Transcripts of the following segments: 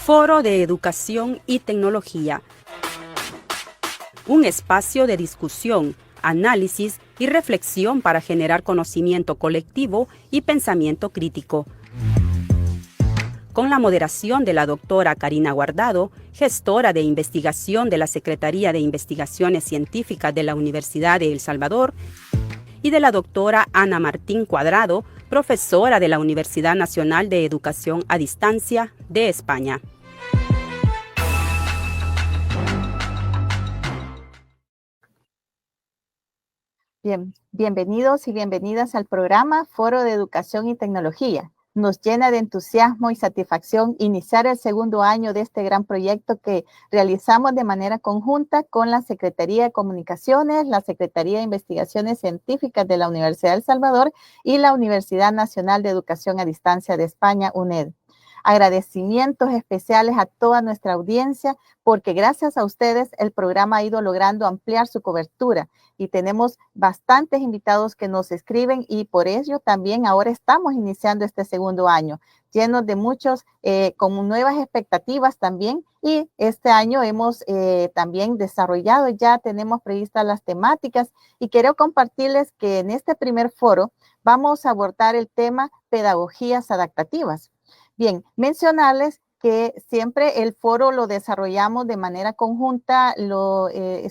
Foro de Educación y Tecnología. Un espacio de discusión, análisis y reflexión para generar conocimiento colectivo y pensamiento crítico. Con la moderación de la doctora Karina Guardado, gestora de investigación de la Secretaría de Investigaciones Científicas de la Universidad de El Salvador, y de la doctora Ana Martín Cuadrado, profesora de la Universidad Nacional de Educación a Distancia de España. Bienvenidos y bienvenidas al programa Foro de Educación y Tecnología. Nos llena de entusiasmo y satisfacción iniciar el segundo año de este gran proyecto que realizamos de manera conjunta con la Secretaría de Comunicaciones, la Secretaría de Investigaciones Científicas de la Universidad de El Salvador y la Universidad Nacional de Educación a Distancia de España, UNED. Agradecimientos especiales a toda nuestra audiencia porque gracias a ustedes el programa ha ido logrando ampliar su cobertura y tenemos bastantes invitados que nos escriben y por ello también ahora estamos iniciando este segundo año llenos de muchos, con nuevas expectativas también y este año hemos también desarrollado, ya tenemos previstas las temáticas y quiero compartirles que en este primer foro vamos a abordar el tema pedagogías adaptativas. Bien, mencionarles que siempre el foro lo desarrollamos de manera conjunta,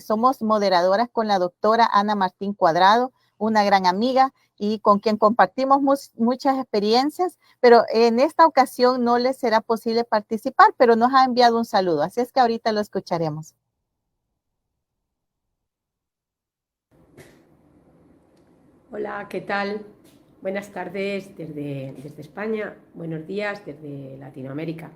somos moderadoras con la doctora Ana Martín Cuadrado, una gran amiga y con quien compartimos muchas experiencias, pero en esta ocasión no les será posible participar, pero nos ha enviado un saludo, así es que ahorita lo escucharemos. Hola, ¿qué tal? Buenas tardes desde España, buenos días desde Latinoamérica.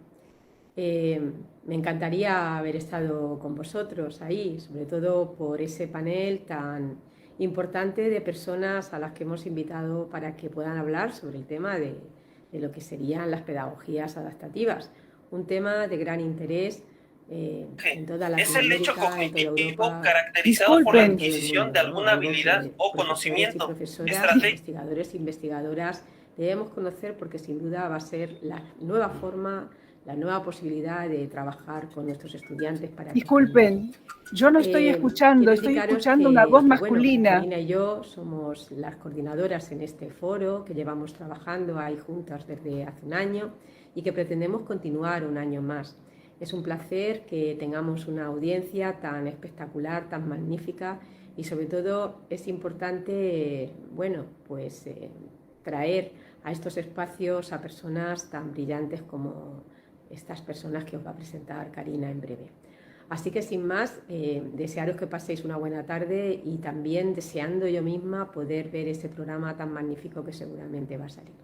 Me encantaría haber estado con vosotros ahí, sobre todo por ese panel tan importante de personas a las que hemos invitado para que puedan hablar sobre el tema de lo que serían las pedagogías adaptativas, un tema de gran interés en toda Latinoamérica, es el hecho cognitivo en toda Europa, caracterizado por la adquisición de alguna habilidad o conocimiento. Investigadores e investigadoras debemos conocer porque sin duda va a ser la nueva forma, la nueva posibilidad de trabajar con nuestros estudiantes para Disculpen, yo no estoy escuchando, estoy escuchando una voz masculina. Bueno, Karina y yo somos las coordinadoras en este foro que llevamos trabajando ahí juntas desde hace un año y que pretendemos continuar un año más. Es un placer que tengamos una audiencia tan espectacular, tan magnífica y sobre todo es importante, traer a estos espacios a personas tan brillantes como estas personas que os va a presentar Karina en breve. Así que sin más, desearos que paséis una buena tarde y también deseando yo misma poder ver ese programa tan magnífico que seguramente va a salir.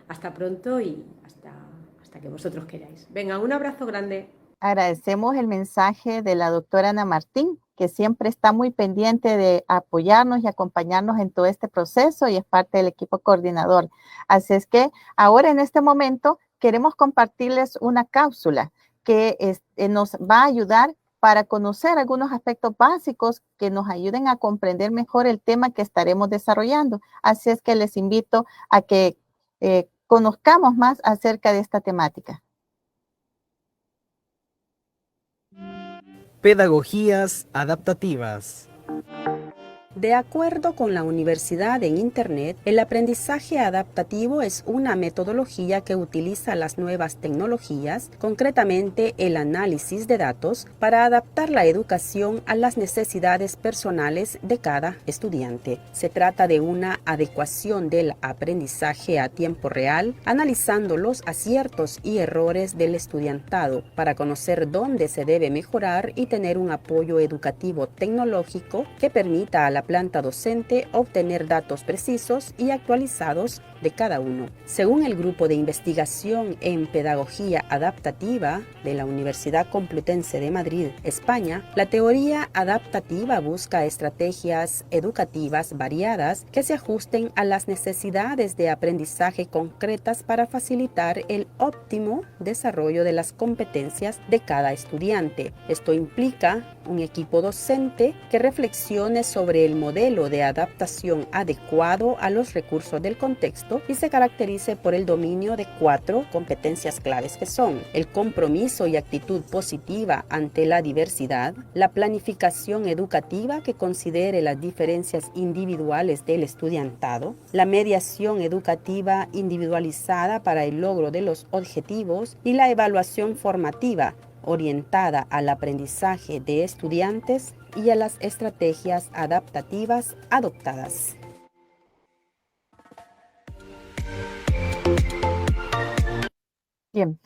Hasta pronto y hasta que vosotros queráis. Venga, un abrazo grande. Agradecemos el mensaje de la doctora Ana Martín, que siempre está muy pendiente de apoyarnos y acompañarnos en todo este proceso y es parte del equipo coordinador. Así es que ahora en este momento queremos compartirles una cápsula que nos va a ayudar para conocer algunos aspectos básicos que nos ayuden a comprender mejor el tema que estaremos desarrollando. Así es que les invito a que conozcamos más acerca de esta temática. Pedagogías adaptativas. De acuerdo con la Universidad en Internet, el aprendizaje adaptativo es una metodología que utiliza las nuevas tecnologías, concretamente el análisis de datos, para adaptar la educación a las necesidades personales de cada estudiante. Se trata de una adecuación del aprendizaje a tiempo real, analizando los aciertos y errores del estudiantado para conocer dónde se debe mejorar y tener un apoyo educativo tecnológico que permita a la planta docente obtener datos precisos y actualizados de cada uno. Según el Grupo de Investigación en Pedagogía Adaptativa de la Universidad Complutense de Madrid, España, la teoría adaptativa busca estrategias educativas variadas que se ajusten a las necesidades de aprendizaje concretas para facilitar el óptimo desarrollo de las competencias de cada estudiante. Esto implica un equipo docente que reflexione sobre el el modelo de adaptación adecuado a los recursos del contexto y se caracterice por el dominio de 4 competencias claves que son el compromiso y actitud positiva ante la diversidad, la planificación educativa que considere las diferencias individuales del estudiantado, la mediación educativa individualizada para el logro de los objetivos y la evaluación formativa orientada al aprendizaje de estudiantes y a las estrategias adaptativas adoptadas. Bien,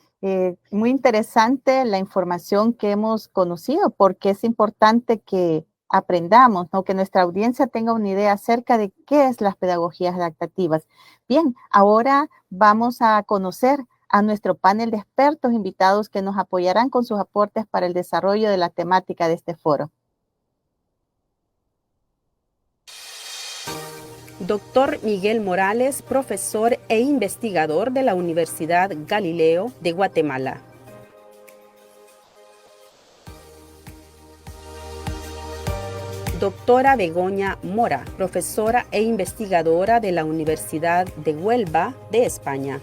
muy interesante la información que hemos conocido, porque es importante que aprendamos, ¿no? Que nuestra audiencia tenga una idea acerca de qué es las pedagogías adaptativas. Bien, ahora vamos a conocer a nuestro panel de expertos invitados que nos apoyarán con sus aportes para el desarrollo de la temática de este foro. Dr. Miguel Morales, profesor e investigador de la Universidad Galileo de Guatemala. Doctora Begoña Mora, profesora e investigadora de la Universidad de Huelva de España.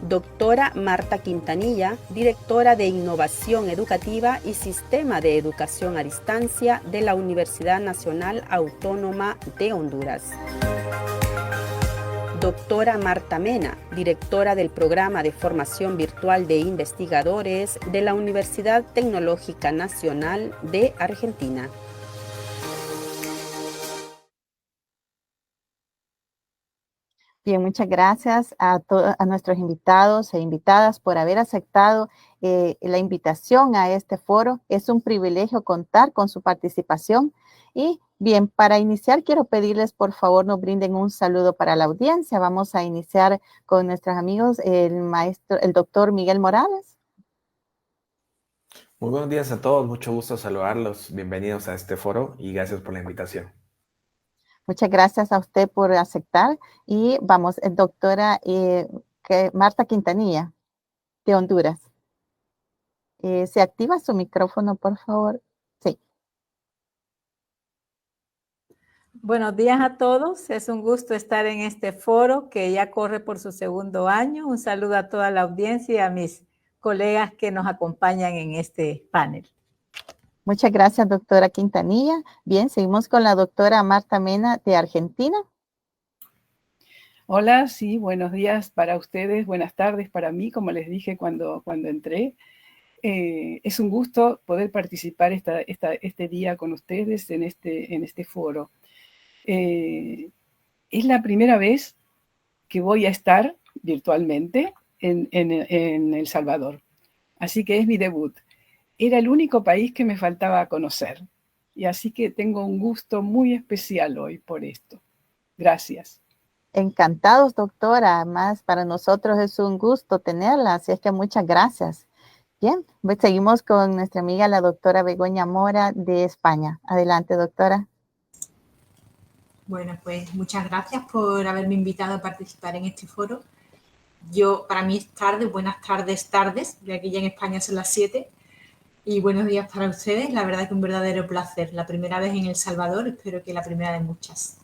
Doctora Marta Quintanilla, directora de Innovación Educativa y Sistema de Educación a Distancia de la Universidad Nacional Autónoma de Honduras. Doctora Marta Mena, directora del Programa de Formación Virtual de Investigadores de la Universidad Tecnológica Nacional de Argentina. Bien, muchas gracias a nuestros invitados e invitadas por haber aceptado la invitación a este foro. Es un privilegio contar con su participación. Y bien, para iniciar quiero pedirles por favor nos brinden un saludo para la audiencia. Vamos a iniciar con nuestros amigos, el doctor Miguel Morales. Muy buenos días a todos, mucho gusto saludarlos. Bienvenidos a este foro y gracias por la invitación. Muchas gracias a usted por aceptar. Y vamos, doctora Marta Quintanilla, de Honduras. ¿Se activa su micrófono, por favor? Sí. Buenos días a todos. Es un gusto estar en este foro que ya corre por su segundo año. Un saludo a toda la audiencia y a mis colegas que nos acompañan en este panel. Muchas gracias, doctora Quintanilla. Bien, seguimos con la doctora Marta Mena de Argentina. Hola, sí, buenos días para ustedes, buenas tardes para mí, como les dije cuando entré. Es un gusto poder participar este día con ustedes en este foro. Es la primera vez que voy a estar virtualmente en El Salvador, así que es mi debut. Era el único país que me faltaba conocer. Y así que tengo un gusto muy especial hoy por esto. Gracias. Encantados, doctora. Además, para nosotros es un gusto tenerla, así es que muchas gracias. Bien, pues seguimos con nuestra amiga, la doctora Begoña Mora de España. Adelante, doctora. Bueno, pues muchas gracias por haberme invitado a participar en este foro. Para mí es tarde, buenas tardes, de aquí ya en España son las 7. Y buenos días para ustedes. La verdad que un verdadero placer. La primera vez en El Salvador, espero que la primera de muchas.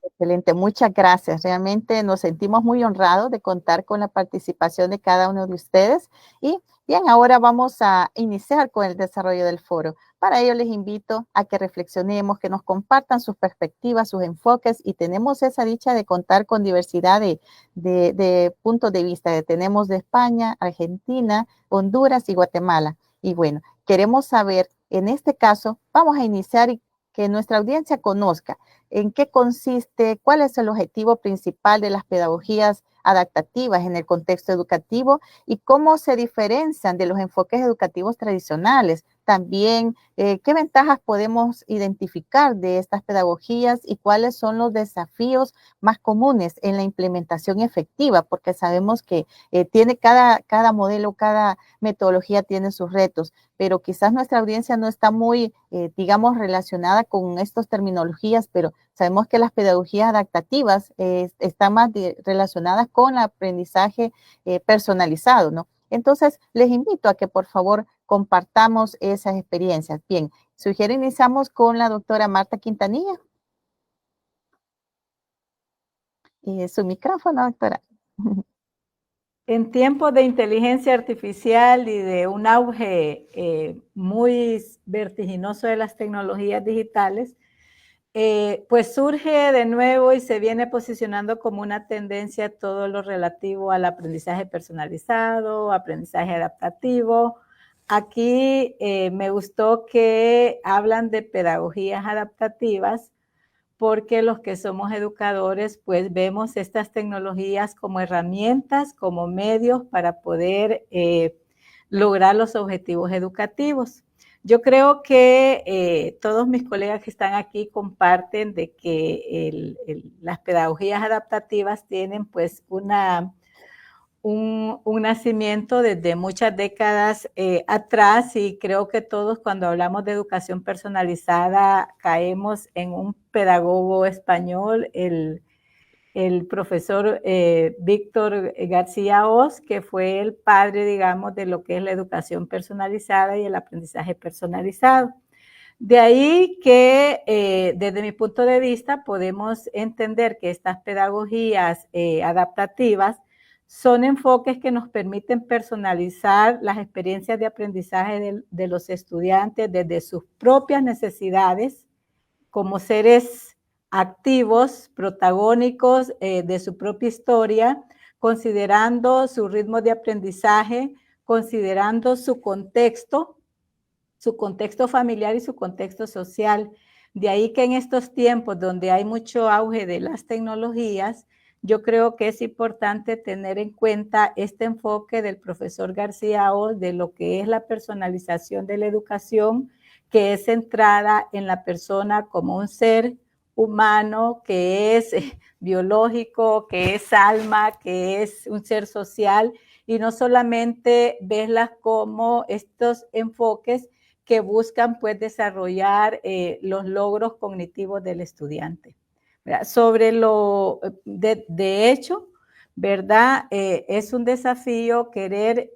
Excelente, muchas gracias. Realmente nos sentimos muy honrados de contar con la participación de cada uno de ustedes. Y bien, ahora vamos a iniciar con el desarrollo del foro. Para ello les invito a que reflexionemos, que nos compartan sus perspectivas, sus enfoques, y tenemos esa dicha de contar con diversidad de puntos de vista. Tenemos de España, Argentina, Honduras y Guatemala. Y bueno, queremos saber, en este caso, vamos a iniciar y que nuestra audiencia conozca en qué consiste, cuál es el objetivo principal de las pedagogías adaptativas en el contexto educativo y cómo se diferencian de los enfoques educativos tradicionales. También, qué ventajas podemos identificar de estas pedagogías y cuáles son los desafíos más comunes en la implementación efectiva, porque sabemos que tiene cada modelo, cada metodología tiene sus retos, pero quizás nuestra audiencia no está muy, digamos, relacionada con estas terminologías, pero sabemos que las pedagogías adaptativas están más relacionadas con el aprendizaje personalizado, ¿no? Entonces, les invito a que por favor compartamos esas experiencias. Bien, sugiero iniciamos con la doctora Marta Quintanilla. Su micrófono, doctora. En tiempos de inteligencia artificial y de un auge muy vertiginoso de las tecnologías digitales, pues surge de nuevo y se viene posicionando como una tendencia todo lo relativo al aprendizaje personalizado, aprendizaje adaptativo. Aquí me gustó que hablan de pedagogías adaptativas, porque los que somos educadores pues vemos estas tecnologías como herramientas, como medios para poder lograr los objetivos educativos. Yo creo que todos mis colegas que están aquí comparten de que las pedagogías adaptativas tienen pues un nacimiento desde muchas décadas atrás, y creo que todos cuando hablamos de educación personalizada caemos en un pedagogo español, el profesor Víctor García Oz, que fue el padre, digamos, de lo que es la educación personalizada y el aprendizaje personalizado. De ahí que desde mi punto de vista podemos entender que estas pedagogías adaptativas son enfoques que nos permiten personalizar las experiencias de aprendizaje de los estudiantes desde sus propias necesidades como seres activos, protagónicos de su propia historia, considerando su ritmo de aprendizaje, considerando su contexto familiar y su contexto social. De ahí que en estos tiempos donde hay mucho auge de las tecnologías, yo creo que es importante tener en cuenta este enfoque del profesor García Oz de lo que es la personalización de la educación, que es centrada en la persona como un ser humano, que es biológico, que es alma, que es un ser social, y no solamente verlas como estos enfoques que buscan pues desarrollar los logros cognitivos del estudiante. Sobre de hecho, ¿verdad? Es un desafío querer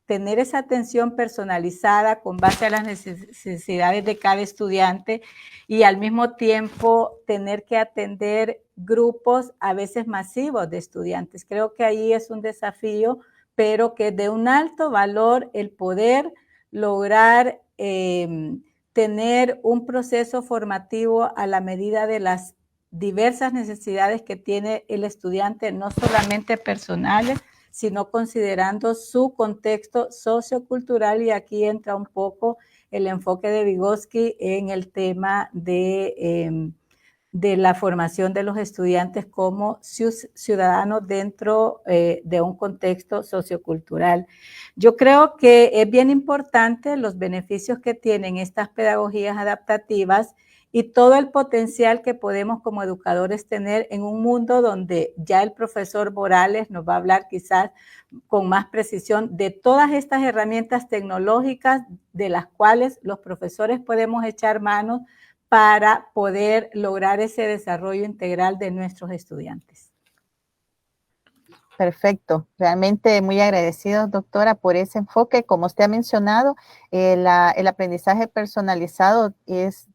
tener esa atención personalizada con base a las necesidades de cada estudiante y al mismo tiempo tener que atender grupos a veces masivos de estudiantes. Creo que ahí es un desafío, pero que de un alto valor el poder lograr tener un proceso formativo a la medida de las diversas necesidades que tiene el estudiante, no solamente personales, sino considerando su contexto sociocultural, y aquí entra un poco el enfoque de Vygotsky en el tema de la formación de los estudiantes como ciudadanos dentro de un contexto sociocultural. Yo creo que es bien importante los beneficios que tienen estas pedagogías adaptativas y todo el potencial que podemos como educadores tener en un mundo donde ya el profesor Morales nos va a hablar quizás con más precisión de todas estas herramientas tecnológicas de las cuales los profesores podemos echar mano para poder lograr ese desarrollo integral de nuestros estudiantes. Perfecto, realmente muy agradecidos, doctora, por ese enfoque. Como usted ha mencionado, el aprendizaje personalizado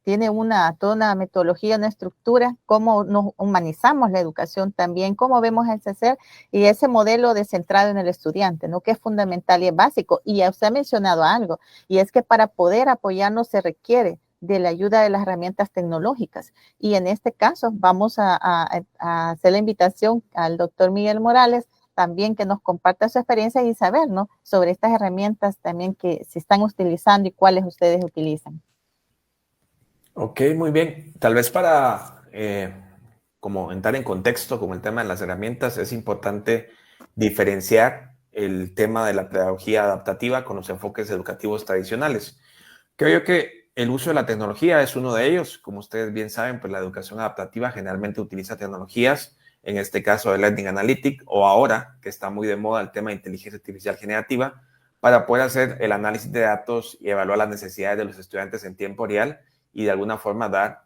tiene toda una metodología, una estructura, cómo nos humanizamos la educación también, cómo vemos ese ser y ese modelo de centrado en el estudiante, ¿no? Que es fundamental y es básico. Y usted ha mencionado algo, y es que para poder apoyarnos se requiere de la ayuda de las herramientas tecnológicas. Y en este caso vamos a hacer la invitación al doctor Miguel Morales también que nos comparta su experiencia y saber, ¿no? Sobre estas herramientas también que se están utilizando y cuáles ustedes utilizan. Ok, muy bien. Tal vez para como entrar en contexto con el tema de las herramientas, es importante diferenciar el tema de la pedagogía adaptativa con los enfoques educativos tradicionales. Creo yo que el uso de la tecnología es uno de ellos. Como ustedes bien saben, pues la educación adaptativa generalmente utiliza tecnologías, en este caso el Learning Analytics, o ahora que está muy de moda el tema de inteligencia artificial generativa, para poder hacer el análisis de datos y evaluar las necesidades de los estudiantes en tiempo real y de alguna forma dar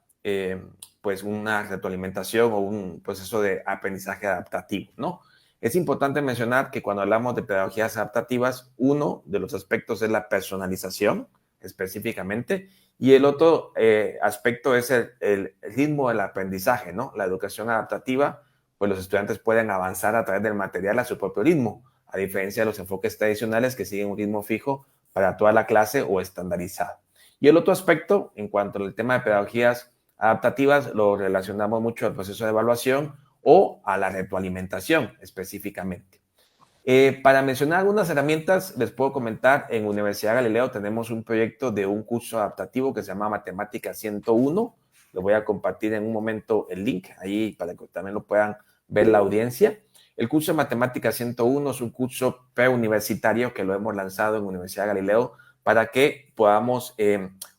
pues una retroalimentación o un proceso de aprendizaje adaptativo, ¿no? Es importante mencionar que cuando hablamos de pedagogías adaptativas, uno de los aspectos es la personalización específicamente, y el otro aspecto es el ritmo del aprendizaje, ¿no? La educación adaptativa, pues los estudiantes pueden avanzar a través del material a su propio ritmo, a diferencia de los enfoques tradicionales que siguen un ritmo fijo para toda la clase o estandarizado. Y el otro aspecto, en cuanto al tema de pedagogías adaptativas, lo relacionamos mucho al proceso de evaluación o a la retroalimentación específicamente. Para mencionar algunas herramientas, les puedo comentar, en Universidad Galileo tenemos un proyecto de un curso adaptativo que se llama Matemática 101. Les voy a compartir en un momento el link ahí para que también lo puedan ver la audiencia. El curso de Matemática 101 es un curso preuniversitario que lo hemos lanzado en Universidad Galileo para que podamos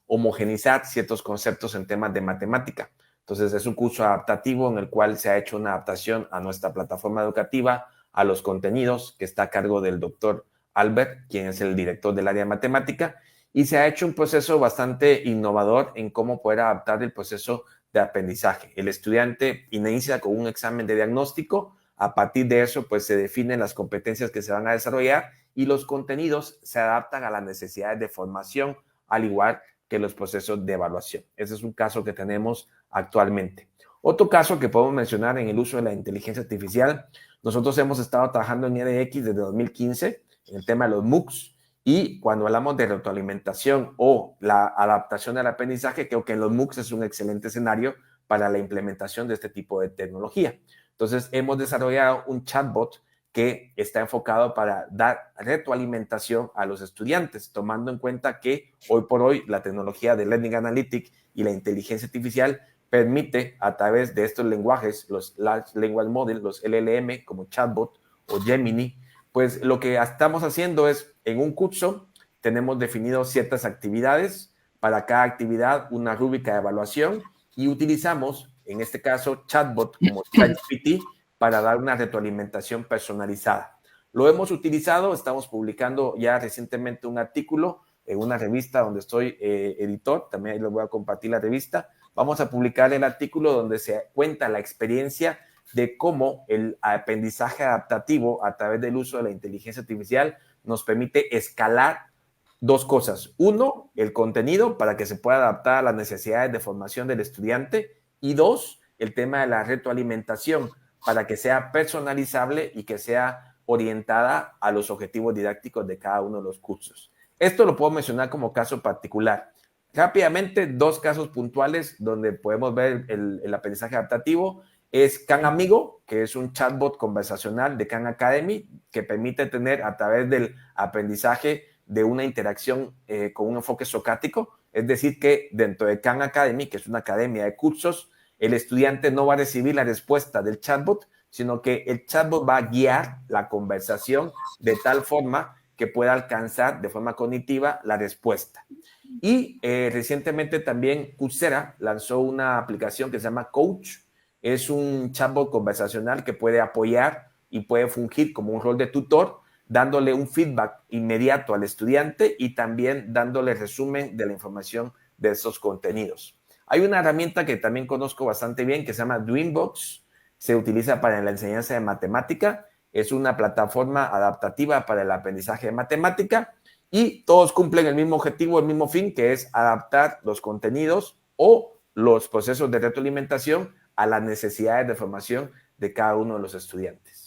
homogenizar ciertos conceptos en temas de matemática. Entonces, es un curso adaptativo en el cual se ha hecho una adaptación a nuestra plataforma educativa, a los contenidos, que está a cargo del doctor Albert, quien es el director del área de matemática, y se ha hecho un proceso bastante innovador en cómo poder adaptar el proceso de aprendizaje. El estudiante inicia con un examen de diagnóstico, a partir de eso, pues se definen las competencias que se van a desarrollar y los contenidos se adaptan a las necesidades de formación, al igual que los procesos de evaluación. Ese es un caso que tenemos actualmente. Otro caso que podemos mencionar en el uso de la inteligencia artificial, nosotros hemos estado trabajando en EDX desde 2015 en el tema de los MOOCs, y cuando hablamos de retroalimentación o la adaptación del aprendizaje, creo que en los MOOCs es un excelente escenario para la implementación de este tipo de tecnología. Entonces, hemos desarrollado un chatbot que está enfocado para dar retroalimentación a los estudiantes, tomando en cuenta que hoy por hoy la tecnología de Learning Analytics y la inteligencia artificial permite, a través de estos lenguajes, los Large Language Models, los LLM, como Chatbot o Gemini, pues lo que estamos haciendo es, en un curso, tenemos definido ciertas actividades, para cada actividad una rúbrica de evaluación, y utilizamos, en este caso, Chatbot como ChatGPT para dar una retroalimentación personalizada. Lo hemos utilizado, estamos publicando ya recientemente un artículo en una revista donde estoy editor, también ahí les voy a compartir la revista. Vamos a publicar el artículo donde se cuenta la experiencia de cómo el aprendizaje adaptativo a través del uso de la inteligencia artificial nos permite escalar dos cosas. Uno, el contenido para que se pueda adaptar a las necesidades de formación del estudiante, y dos, el tema de la retroalimentación para que sea personalizable y que sea orientada a los objetivos didácticos de cada uno de los cursos. Esto lo puedo mencionar como caso particular. Rápidamente, dos casos puntuales donde podemos ver el aprendizaje adaptativo es Khan Amigo, que es un chatbot conversacional de Khan Academy que permite tener, a través del aprendizaje, de una interacción con un enfoque socrático. Es decir, que dentro de Khan Academy, que es una academia de cursos, el estudiante no va a recibir la respuesta del chatbot, sino que el chatbot va a guiar la conversación de tal forma que pueda alcanzar de forma cognitiva la respuesta. Y recientemente también Coursera lanzó una aplicación que se llama Coach. Es un chatbot conversacional que puede apoyar y puede fungir como un rol de tutor, dándole un feedback inmediato al estudiante y también dándole resumen de la información de esos contenidos. Hay una herramienta que también conozco bastante bien que se llama Dreambox. Se utiliza para la enseñanza de matemática. Es una plataforma adaptativa para el aprendizaje de matemática y todos cumplen el mismo objetivo, el mismo fin, que es adaptar los contenidos o los procesos de retroalimentación a las necesidades de formación de cada uno de los estudiantes.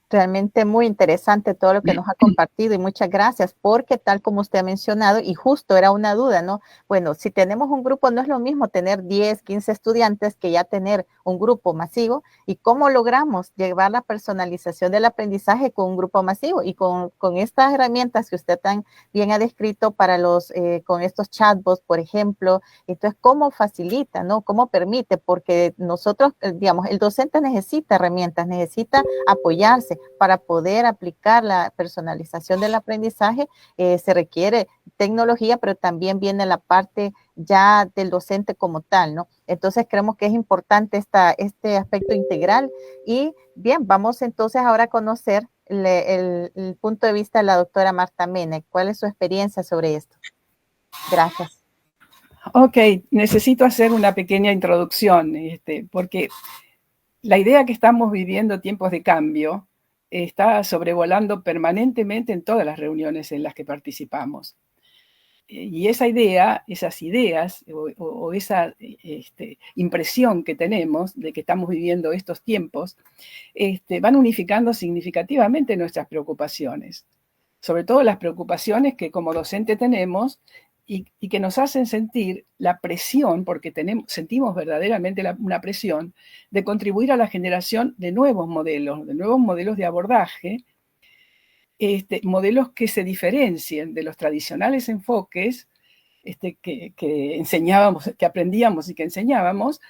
Realmente muy interesante todo lo que nos ha compartido y muchas gracias, porque tal como usted ha mencionado, y justo era una duda, ¿no? Bueno, si tenemos un grupo, no es lo mismo tener 10, 15 estudiantes que ya tener un grupo masivo. ¿Y cómo logramos llevar la personalización del aprendizaje con un grupo masivo? Y con estas herramientas que usted tan bien ha descrito para con estos chatbots, por ejemplo, entonces, ¿cómo facilita, no? ¿Cómo permite? Porque nosotros, digamos, el docente necesita herramientas, necesita apoyarse. Para poder aplicar la personalización del aprendizaje se requiere tecnología, pero también viene la parte ya del docente como tal, ¿no? Entonces creemos que es importante este aspecto integral. Y bien, vamos entonces ahora a conocer el punto de vista de la doctora Marta Mene. ¿Cuál es su experiencia sobre esto? Gracias. Ok, necesito hacer una pequeña introducción, porque la idea que estamos viviendo tiempos de cambio está sobrevolando permanentemente en todas las reuniones en las que participamos. Y esa idea, esas ideas o esa impresión que tenemos de que estamos viviendo estos tiempos, van unificando significativamente nuestras preocupaciones. Sobre todo las preocupaciones que como docente tenemos y que nos hacen sentir la presión, porque sentimos verdaderamente una presión de contribuir a la generación de nuevos modelos de abordaje, modelos que se diferencien de los tradicionales enfoques que enseñábamos, que aprendíamos y que enseñábamos,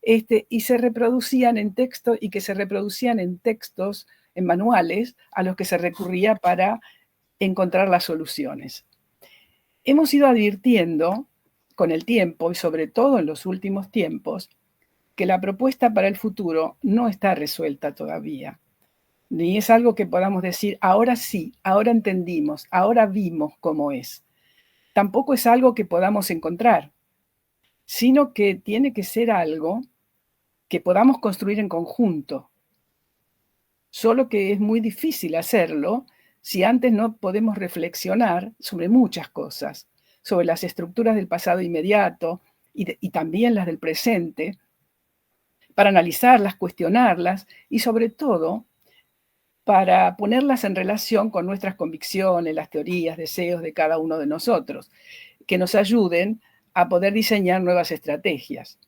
y se reproducían en texto y que se reproducían en textos, en manuales a los que se recurría para encontrar las soluciones. Hemos ido advirtiendo con el tiempo y sobre todo en los últimos tiempos que la propuesta para el futuro no está resuelta todavía. Ni es algo que podamos decir, ahora sí, ahora entendimos, ahora vimos cómo es. Tampoco es algo que podamos encontrar, sino que tiene que ser algo que podamos construir en conjunto. Solo que es muy difícil hacerlo si antes no podemos reflexionar sobre muchas cosas, sobre las estructuras del pasado inmediato y también las del presente, para analizarlas, cuestionarlas y sobre todo para ponerlas en relación con nuestras convicciones, las teorías, deseos de cada uno de nosotros, que nos ayuden a poder diseñar nuevas estrategias.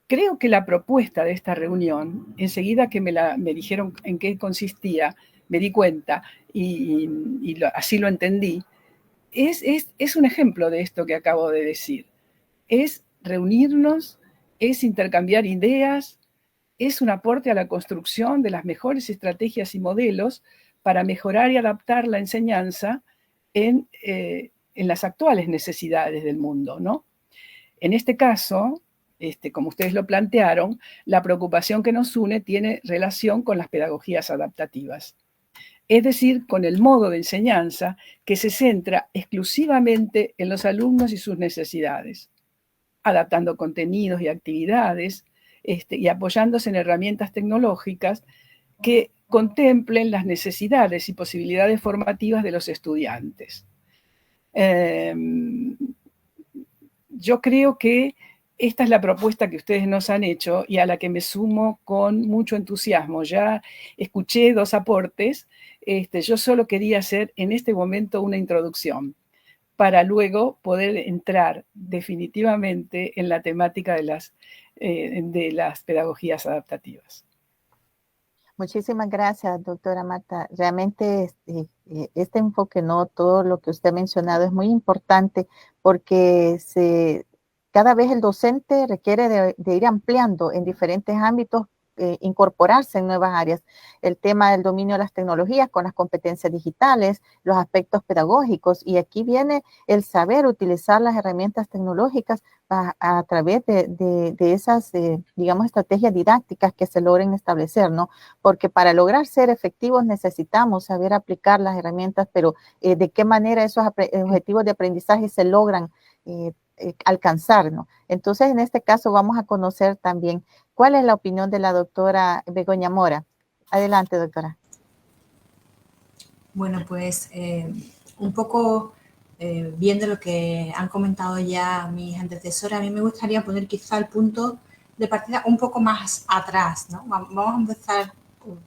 Creo que la propuesta de esta reunión, enseguida que me dijeron en qué consistía, me di cuenta y así lo entendí, es un ejemplo de esto que acabo de decir. Es reunirnos, es intercambiar ideas, es un aporte a la construcción de las mejores estrategias y modelos para mejorar y adaptar la enseñanza en las actuales necesidades del mundo, ¿no? En este caso, como ustedes lo plantearon, la preocupación que nos une tiene relación con las pedagogías adaptativas. Es decir, con el modo de enseñanza que se centra exclusivamente en los alumnos y sus necesidades, adaptando contenidos y actividades, y apoyándose en herramientas tecnológicas que contemplen las necesidades y posibilidades formativas de los estudiantes. Yo creo que esta es la propuesta que ustedes nos han hecho y a la que me sumo con mucho entusiasmo. Ya escuché 2 aportes, yo solo quería hacer en este momento una introducción para luego poder entrar definitivamente en la temática de las pedagogías adaptativas. Muchísimas gracias, doctora Marta. Realmente este enfoque, ¿no? Todo lo que usted ha mencionado es muy importante porque cada vez el docente requiere de ir ampliando en diferentes ámbitos, incorporarse en nuevas áreas. El tema del dominio de las tecnologías con las competencias digitales, los aspectos pedagógicos, y aquí viene el saber utilizar las herramientas tecnológicas a través de esas, digamos, estrategias didácticas que se logren establecer, ¿no? Porque para lograr ser efectivos necesitamos saber aplicar las herramientas, pero de qué manera esos objetivos de aprendizaje se logran alcanzar, ¿no? Entonces, en este caso vamos a conocer también cuál es la opinión de la doctora Begoña Mora. Adelante, doctora. Bueno, pues un poco viendo lo que han comentado ya mis antecesoras, a mí me gustaría poner quizá el punto de partida un poco más atrás, ¿no? Vamos a empezar,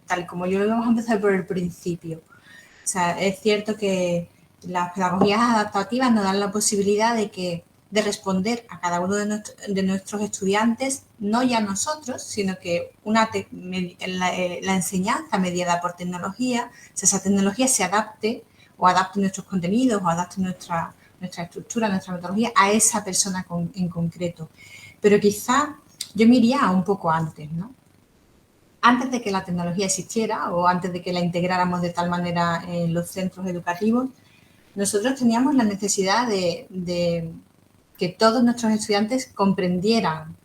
tal como yo lo vamos a empezar por el principio. O sea, es cierto que las pedagogías adaptativas nos dan la posibilidad de responder a cada uno de nuestros estudiantes, no ya nosotros, sino que la enseñanza mediada por tecnología, o sea, esa tecnología se adapte o adapte nuestros contenidos o adapte nuestra estructura, nuestra metodología a esa persona en concreto. Pero quizá yo me iría un poco antes, ¿no? Antes de que la tecnología existiera o antes de que la integráramos de tal manera en los centros educativos, nosotros teníamos la necesidad de que todos nuestros estudiantes comprendieran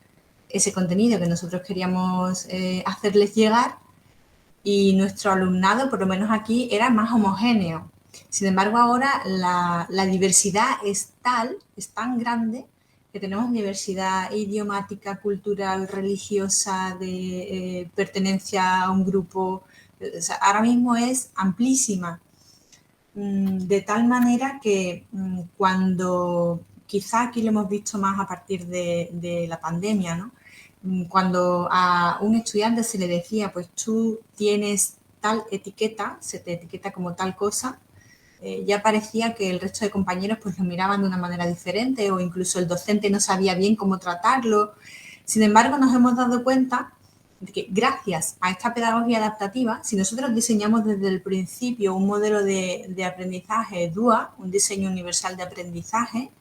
ese contenido que nosotros queríamos hacerles llegar, y nuestro alumnado, por lo menos aquí, era más homogéneo. Sin embargo, ahora la diversidad es tan grande que tenemos diversidad idiomática, cultural, religiosa, de pertenencia a un grupo. O sea, ahora mismo es amplísima, de tal manera que cuando, quizá aquí lo hemos visto más a partir de la pandemia, ¿no? Cuando a un estudiante se le decía, pues tú tienes tal etiqueta, se te etiqueta como tal cosa, ya parecía que el resto de compañeros pues lo miraban de una manera diferente o incluso el docente no sabía bien cómo tratarlo. Sin embargo, nos hemos dado cuenta de que gracias a esta pedagogía adaptativa, si nosotros diseñamos desde el principio un modelo de aprendizaje DUA, un diseño universal de aprendizaje,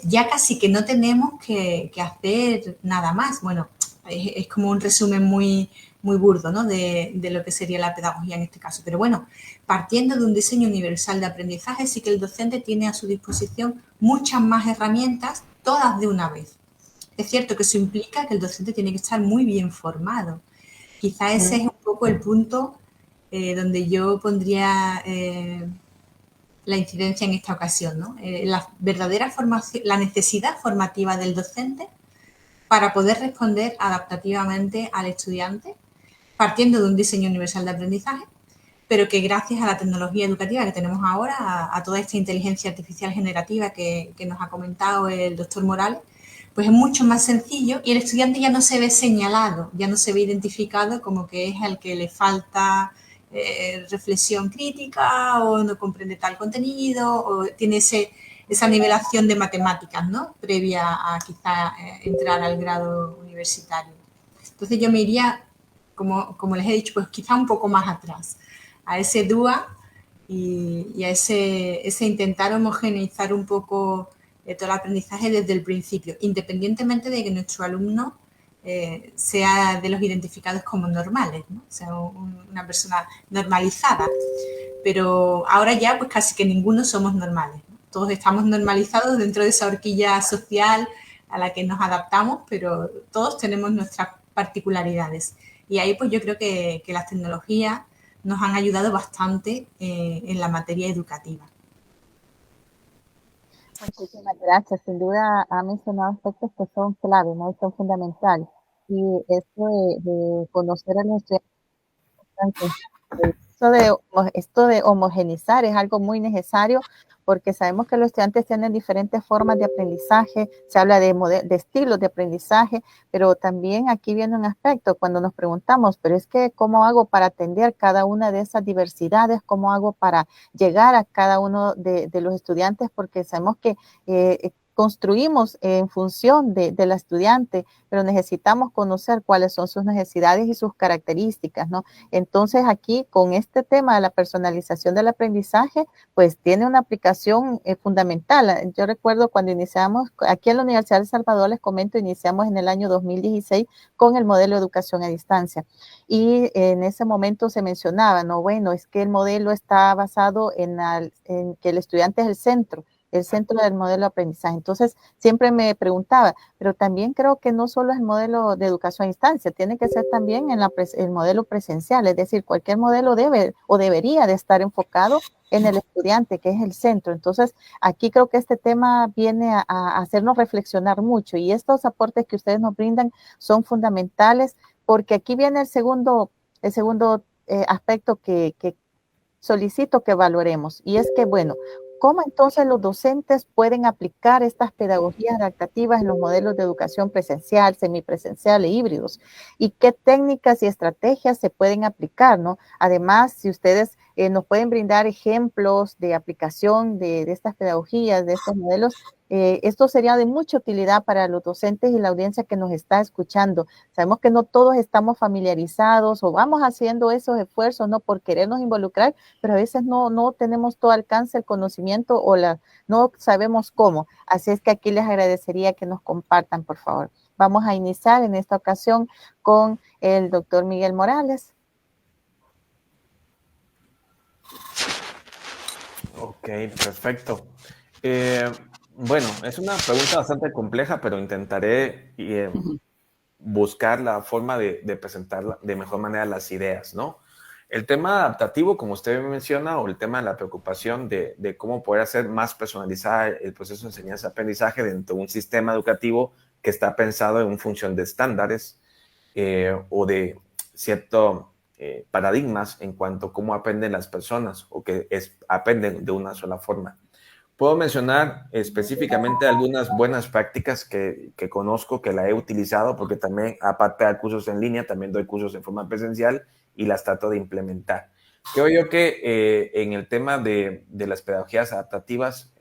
ya casi que no tenemos que hacer nada más. Bueno, es como un resumen muy burdo, ¿no? de lo que sería la pedagogía en este caso. Pero bueno, partiendo de un diseño universal de aprendizaje, sí que el docente tiene a su disposición muchas más herramientas, todas de una vez. Es cierto que eso implica que el docente tiene que estar muy bien formado. Quizá ese es un poco el punto donde yo pondría la incidencia en esta ocasión, ¿no? La verdadera formación, la necesidad formativa del docente para poder responder adaptativamente al estudiante, partiendo de un diseño universal de aprendizaje, pero que gracias a la tecnología educativa que tenemos ahora, a toda esta inteligencia artificial generativa que nos ha comentado el doctor Morales, pues es mucho más sencillo y el estudiante ya no se ve señalado, ya no se ve identificado como que es al que le falta reflexión crítica o no comprende tal contenido o tiene esa nivelación de matemáticas, ¿no? Previa a quizá entrar al grado universitario. Entonces yo me iría, como les he dicho, pues quizá un poco más atrás, a ese DUA y a ese intentar homogeneizar un poco todo el aprendizaje desde el principio, independientemente de que nuestro alumno sea de los identificados como normales, ¿no? Sea una persona normalizada. Pero ahora ya pues casi que ninguno somos normales, ¿no? Todos estamos normalizados dentro de esa horquilla social a la que nos adaptamos, pero todos tenemos nuestras particularidades. Y ahí pues yo creo que las tecnologías nos han ayudado bastante en la materia educativa. Muchísimas gracias. Sin duda ha mencionado aspectos que son clave, ¿no? Son fundamentales. Y esto de conocer a los estudiantes, esto de homogenizar es algo muy necesario porque sabemos que los estudiantes tienen diferentes formas de aprendizaje, se habla de estilos de aprendizaje, pero también aquí viene un aspecto cuando nos preguntamos, pero es que ¿cómo hago para atender cada una de esas diversidades? ¿Cómo hago para llegar a cada uno de los estudiantes? Porque sabemos que construimos en función de la estudiante, pero necesitamos conocer cuáles son sus necesidades y sus características, ¿no? Entonces aquí con este tema de la personalización del aprendizaje, pues tiene una aplicación fundamental. Yo recuerdo cuando iniciamos, aquí en la Universidad de El Salvador, les comento, iniciamos en el año 2016 con el modelo de educación a distancia. Y en ese momento se mencionaba, no, bueno, es que el modelo está basado en que el estudiante es el centro del modelo de aprendizaje. Entonces, siempre me preguntaba, pero también creo que no solo es el modelo de educación a distancia, tiene que ser también en el modelo presencial, es decir, cualquier modelo debe o debería de estar enfocado en el estudiante, que es el centro. Entonces, aquí creo que este tema viene a hacernos reflexionar mucho y estos aportes que ustedes nos brindan son fundamentales porque aquí viene el segundo aspecto que solicito que valoremos y es que, bueno, ¿cómo entonces los docentes pueden aplicar estas pedagogías adaptativas en los modelos de educación presencial, semipresencial e híbridos? ¿Y qué técnicas y estrategias se pueden aplicar, ¿no? Además, si ustedes nos pueden brindar ejemplos de aplicación de estas pedagogías, de estos modelos, esto sería de mucha utilidad para los docentes y la audiencia que nos está escuchando. Sabemos que no todos estamos familiarizados o vamos haciendo esos esfuerzos, ¿no? Por querernos involucrar, pero a veces no tenemos todo alcance, el conocimiento o no sabemos cómo. Así es que aquí les agradecería que nos compartan, por favor. Vamos a iniciar en esta ocasión con el doctor Miguel Morales. Ok, perfecto. Bueno, es una pregunta bastante compleja, pero intentaré buscar la forma de presentar de mejor manera las ideas, ¿no? El tema adaptativo, como usted menciona, o el tema de la preocupación de cómo poder hacer más personalizada el proceso de enseñanza-aprendizaje dentro de un sistema educativo que está pensado en función de estándares o de ciertos paradigmas en cuanto a cómo aprenden las personas o que aprenden de una sola forma. Puedo mencionar específicamente algunas buenas prácticas que conozco, que la he utilizado, porque también, aparte de cursos en línea, también doy cursos en forma presencial y las trato de implementar. Creo yo que en el tema de las pedagogías adaptativas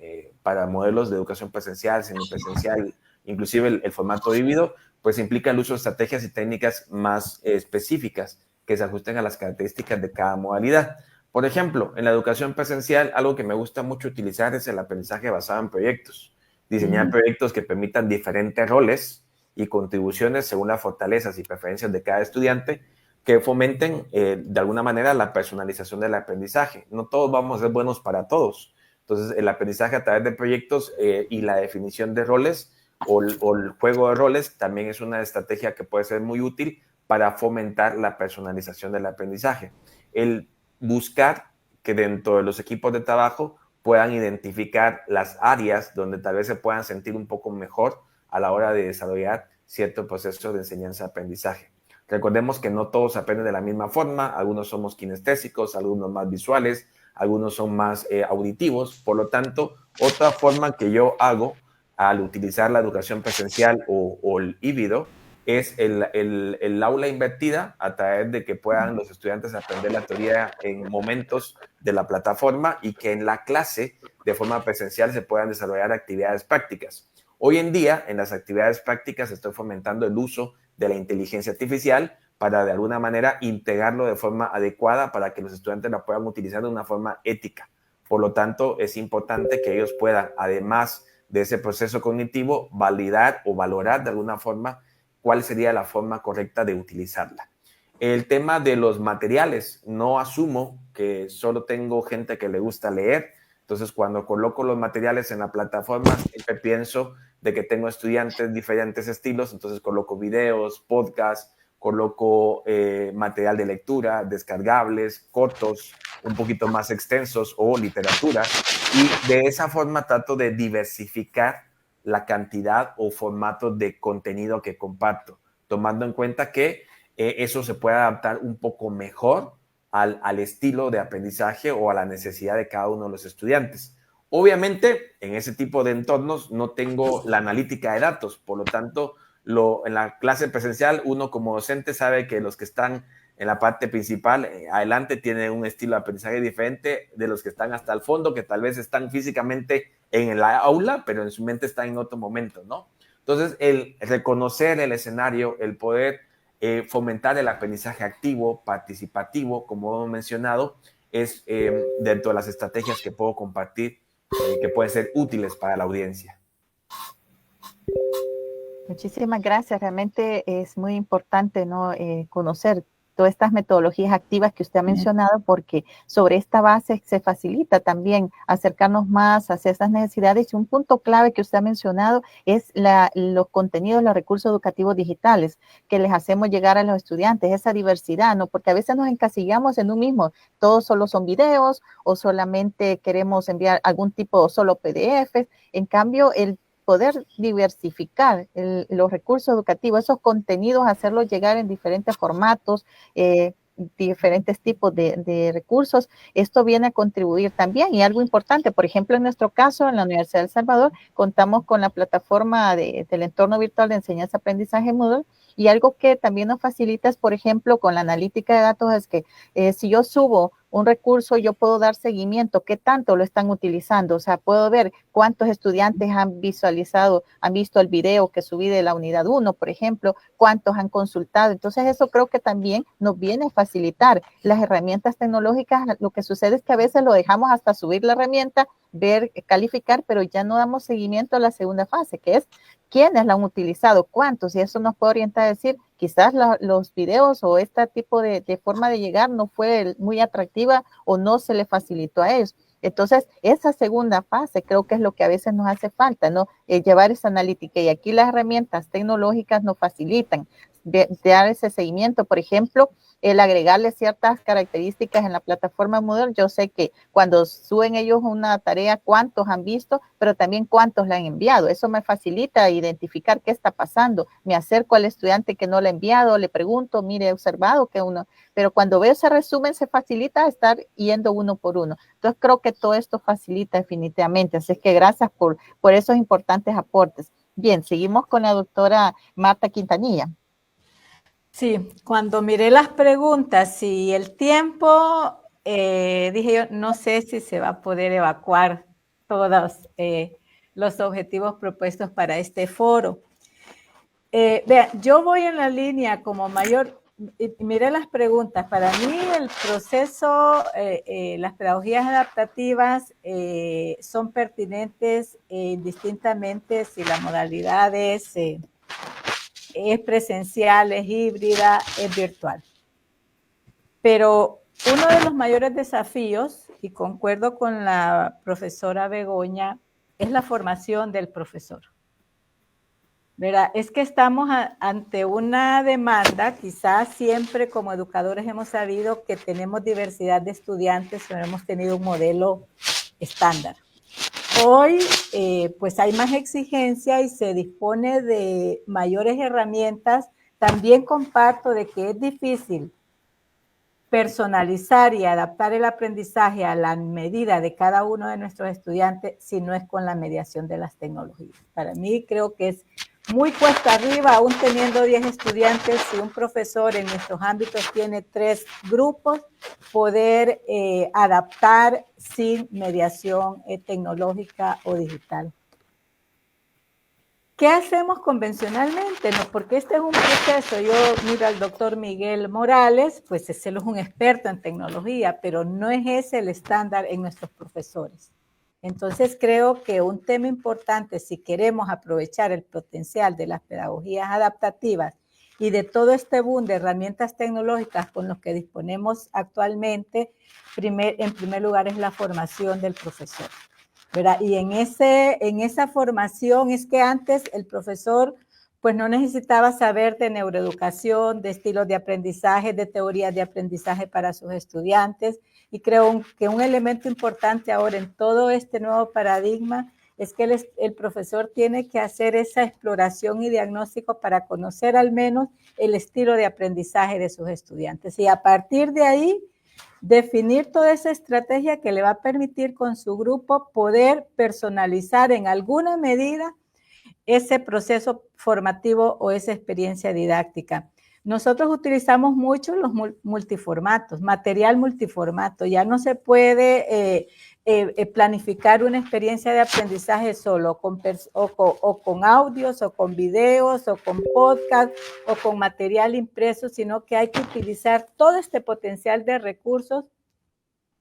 para modelos de educación presencial, semipresencial, inclusive el formato híbrido, pues implica el uso de estrategias y técnicas más específicas que se ajusten a las características de cada modalidad. Por ejemplo, en la educación presencial, algo que me gusta mucho utilizar es el aprendizaje basado en proyectos. Diseñar proyectos que permitan diferentes roles y contribuciones según las fortalezas y preferencias de cada estudiante, que fomenten de alguna manera la personalización del aprendizaje. No todos vamos a ser buenos para todos. Entonces, el aprendizaje a través de proyectos y la definición de roles o el juego de roles también es una estrategia que puede ser muy útil para fomentar la personalización del aprendizaje. El buscar que dentro de los equipos de trabajo puedan identificar las áreas donde tal vez se puedan sentir un poco mejor a la hora de desarrollar cierto proceso de enseñanza-aprendizaje. Recordemos que no todos aprenden de la misma forma, algunos somos kinestésicos, algunos más visuales, algunos son más auditivos. Por lo tanto, otra forma que yo hago al utilizar la educación presencial o el híbrido es el aula invertida, a través de que puedan los estudiantes aprender la teoría en momentos de la plataforma y que en la clase de forma presencial se puedan desarrollar actividades prácticas. Hoy en día, en las actividades prácticas estoy fomentando el uso de la inteligencia artificial para de alguna manera integrarlo de forma adecuada para que los estudiantes la puedan utilizar de una forma ética. Por lo tanto, es importante que ellos puedan, además de ese proceso cognitivo, validar o valorar de alguna forma cuál sería la forma correcta de utilizarla. El tema de los materiales, no asumo que solo tengo gente que le gusta leer, entonces cuando coloco los materiales en la plataforma siempre pienso de que tengo estudiantes de diferentes estilos, entonces coloco videos, podcasts, coloco material de lectura, descargables, cortos, un poquito más extensos o literatura, y de esa forma trato de diversificar la cantidad o formato de contenido que comparto, tomando en cuenta que eso se puede adaptar un poco mejor al estilo de aprendizaje o a la necesidad de cada uno de los estudiantes. Obviamente, en ese tipo de entornos no tengo la analítica de datos, por lo tanto, en la clase presencial, uno como docente sabe que los que están en la parte principal, adelante, tienen un estilo de aprendizaje diferente de los que están hasta el fondo, que tal vez están físicamente en el aula, pero en su mente están en otro momento, ¿no? Entonces, el reconocer el escenario, el poder fomentar el aprendizaje activo, participativo, como hemos mencionado, es dentro de las estrategias que puedo compartir, que pueden ser útiles para la audiencia. Muchísimas gracias. Realmente es muy importante, ¿no? Conocer todas estas metodologías activas que usted ha mencionado, porque sobre esta base se facilita también acercarnos más hacia esas necesidades. Y un punto clave que usted ha mencionado es los contenidos, los recursos educativos digitales que les hacemos llegar a los estudiantes, esa diversidad, ¿no? Porque a veces nos encasillamos en un mismo, todos solo son videos o solamente queremos enviar algún tipo, solo PDFs. En cambio, el poder diversificar los recursos educativos, esos contenidos, hacerlos llegar en diferentes formatos, diferentes tipos de recursos, esto viene a contribuir también. Y algo importante, por ejemplo, en nuestro caso, en la Universidad de El Salvador, contamos con la plataforma del entorno virtual de enseñanza-aprendizaje Moodle, y algo que también nos facilita es, por ejemplo, con la analítica de datos, es que si yo subo un recurso, yo puedo dar seguimiento, qué tanto lo están utilizando, o sea, puedo ver cuántos estudiantes han visualizado, han visto el video que subí de la unidad 1, por ejemplo, cuántos han consultado. Entonces, eso creo que también nos viene a facilitar las herramientas tecnológicas. Lo que sucede es que a veces lo dejamos hasta subir la herramienta, ver, calificar, pero ya no damos seguimiento a la segunda fase, que es quiénes la han utilizado, cuántos, y eso nos puede orientar a decir, quizás los videos o este tipo de forma de llegar no fue muy atractiva o no se le facilitó a ellos. Entonces, esa segunda fase creo que es lo que a veces nos hace falta, ¿no? Llevar esa analítica, y aquí las herramientas tecnológicas nos facilitan. dar ese seguimiento. Por ejemplo, el agregarle ciertas características en la plataforma Moodle. Yo sé que cuando suben ellos una tarea, cuántos han visto, pero también cuántos la han enviado. Eso me facilita identificar qué está pasando. Me acerco al estudiante que no la ha enviado, le pregunto, mire, he observado que uno, pero cuando veo ese resumen se facilita estar yendo uno por uno. Entonces creo que todo esto facilita definitivamente. Así es que gracias por esos importantes aportes. Bien, seguimos con la doctora Marta Quintanilla. Sí, cuando miré las preguntas y el tiempo, dije yo, no sé si se va a poder evacuar todos los objetivos propuestos para este foro. Vean, yo voy en la línea como mayor, miré las preguntas. Para mí el proceso, las pedagogías adaptativas son pertinentes indistintamente si la modalidad es presencial, es híbrida, es virtual. Pero uno de los mayores desafíos, y concuerdo con la profesora Begoña, es la formación del profesor. ¿Verdad? Es que estamos ante una demanda, quizás siempre como educadores hemos sabido que tenemos diversidad de estudiantes, pero hemos tenido un modelo estándar. Hoy, pues hay más exigencia y se dispone de mayores herramientas. También comparto de que es difícil personalizar y adaptar el aprendizaje a la medida de cada uno de nuestros estudiantes si no es con la mediación de las tecnologías. Para mí creo que es muy cuesta arriba, aún teniendo 10 estudiantes, si un profesor en nuestros ámbitos tiene 3 grupos, poder adaptar sin mediación tecnológica o digital. ¿Qué hacemos convencionalmente? No, porque este es un proceso. Yo miro al doctor Miguel Morales, pues él es un experto en tecnología, pero no es ese el estándar en nuestros profesores. Entonces creo que un tema importante, si queremos aprovechar el potencial de las pedagogías adaptativas y de todo este boom de herramientas tecnológicas con los que disponemos actualmente, en primer lugar es la formación del profesor, ¿verdad? Y en esa formación es que antes el profesor pues no necesitaba saber de neuroeducación, de estilos de aprendizaje, de teorías de aprendizaje para sus estudiantes. Y creo que un elemento importante ahora en todo este nuevo paradigma es que el profesor tiene que hacer esa exploración y diagnóstico para conocer al menos el estilo de aprendizaje de sus estudiantes. Y a partir de ahí, definir toda esa estrategia que le va a permitir con su grupo poder personalizar en alguna medida ese proceso formativo o esa experiencia didáctica. Nosotros utilizamos mucho los multiformatos, material multiformato. Ya no se puede planificar una experiencia de aprendizaje solo con audios o con videos o con podcast o con material impreso, sino que hay que utilizar todo este potencial de recursos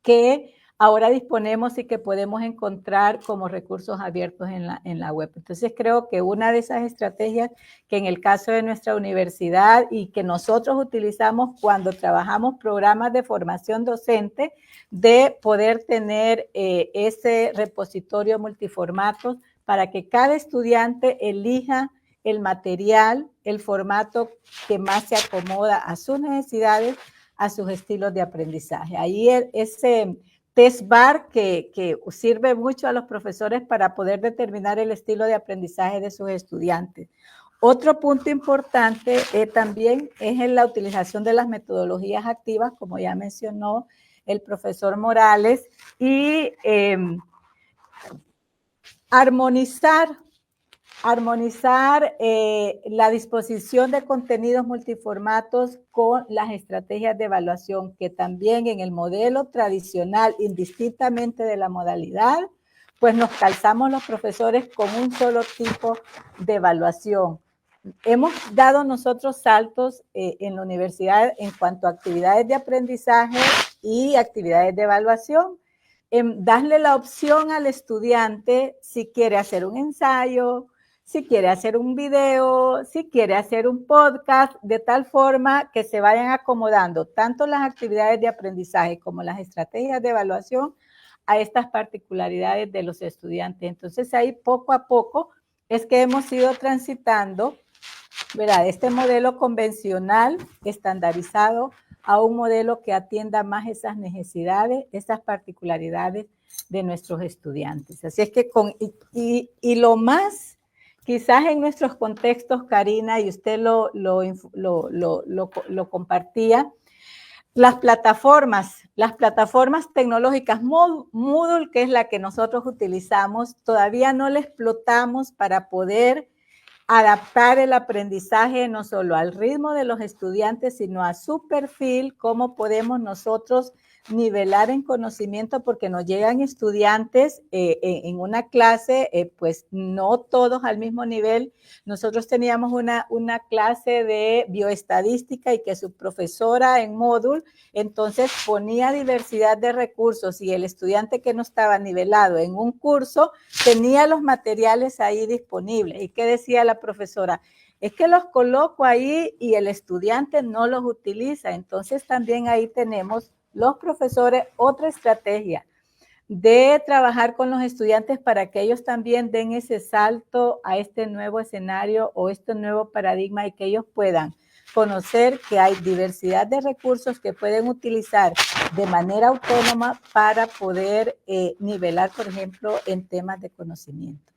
que ahora disponemos y que podemos encontrar como recursos abiertos en la web. Entonces creo que una de esas estrategias que en el caso de nuestra universidad y que nosotros utilizamos cuando trabajamos programas de formación docente, de poder tener ese repositorio multiformatos para que cada estudiante elija el material, el formato que más se acomoda a sus necesidades, a sus estilos de aprendizaje. Ahí ese test bar que sirve mucho a los profesores para poder determinar el estilo de aprendizaje de sus estudiantes. Otro punto importante también es en la utilización de las metodologías activas, como ya mencionó el profesor Morales, y armonizar la disposición de contenidos multiformatos con las estrategias de evaluación, que también en el modelo tradicional, indistintamente de la modalidad, pues nos calzamos los profesores con un solo tipo de evaluación. Hemos dado nosotros saltos en la universidad en cuanto a actividades de aprendizaje y actividades de evaluación. Darle la opción al estudiante si quiere hacer un ensayo, si quiere hacer un video, si quiere hacer un podcast, de tal forma que se vayan acomodando tanto las actividades de aprendizaje como las estrategias de evaluación a estas particularidades de los estudiantes. Entonces ahí poco a poco es que hemos ido transitando ¿verdad?, este modelo convencional, estandarizado, a un modelo que atienda más esas necesidades, esas particularidades de nuestros estudiantes. Así es que y lo más, quizás en nuestros contextos, Karina, y usted lo compartía, las plataformas tecnológicas, Moodle, que es la que nosotros utilizamos, todavía no la explotamos para poder adaptar el aprendizaje no solo al ritmo de los estudiantes, sino a su perfil, cómo podemos nosotros nivelar en conocimiento, porque nos llegan estudiantes en una clase, pues no todos al mismo nivel. Nosotros teníamos una clase de bioestadística y que su profesora en Moodle, entonces ponía diversidad de recursos y el estudiante que no estaba nivelado en un curso tenía los materiales ahí disponibles. ¿Y qué decía la profesora? Es que los coloco ahí y el estudiante no los utiliza. Entonces también ahí tenemos los profesores otra estrategia de trabajar con los estudiantes para que ellos también den ese salto a este nuevo escenario o este nuevo paradigma y que ellos puedan conocer que hay diversidad de recursos que pueden utilizar de manera autónoma para poder nivelar, por ejemplo, en temas de conocimiento.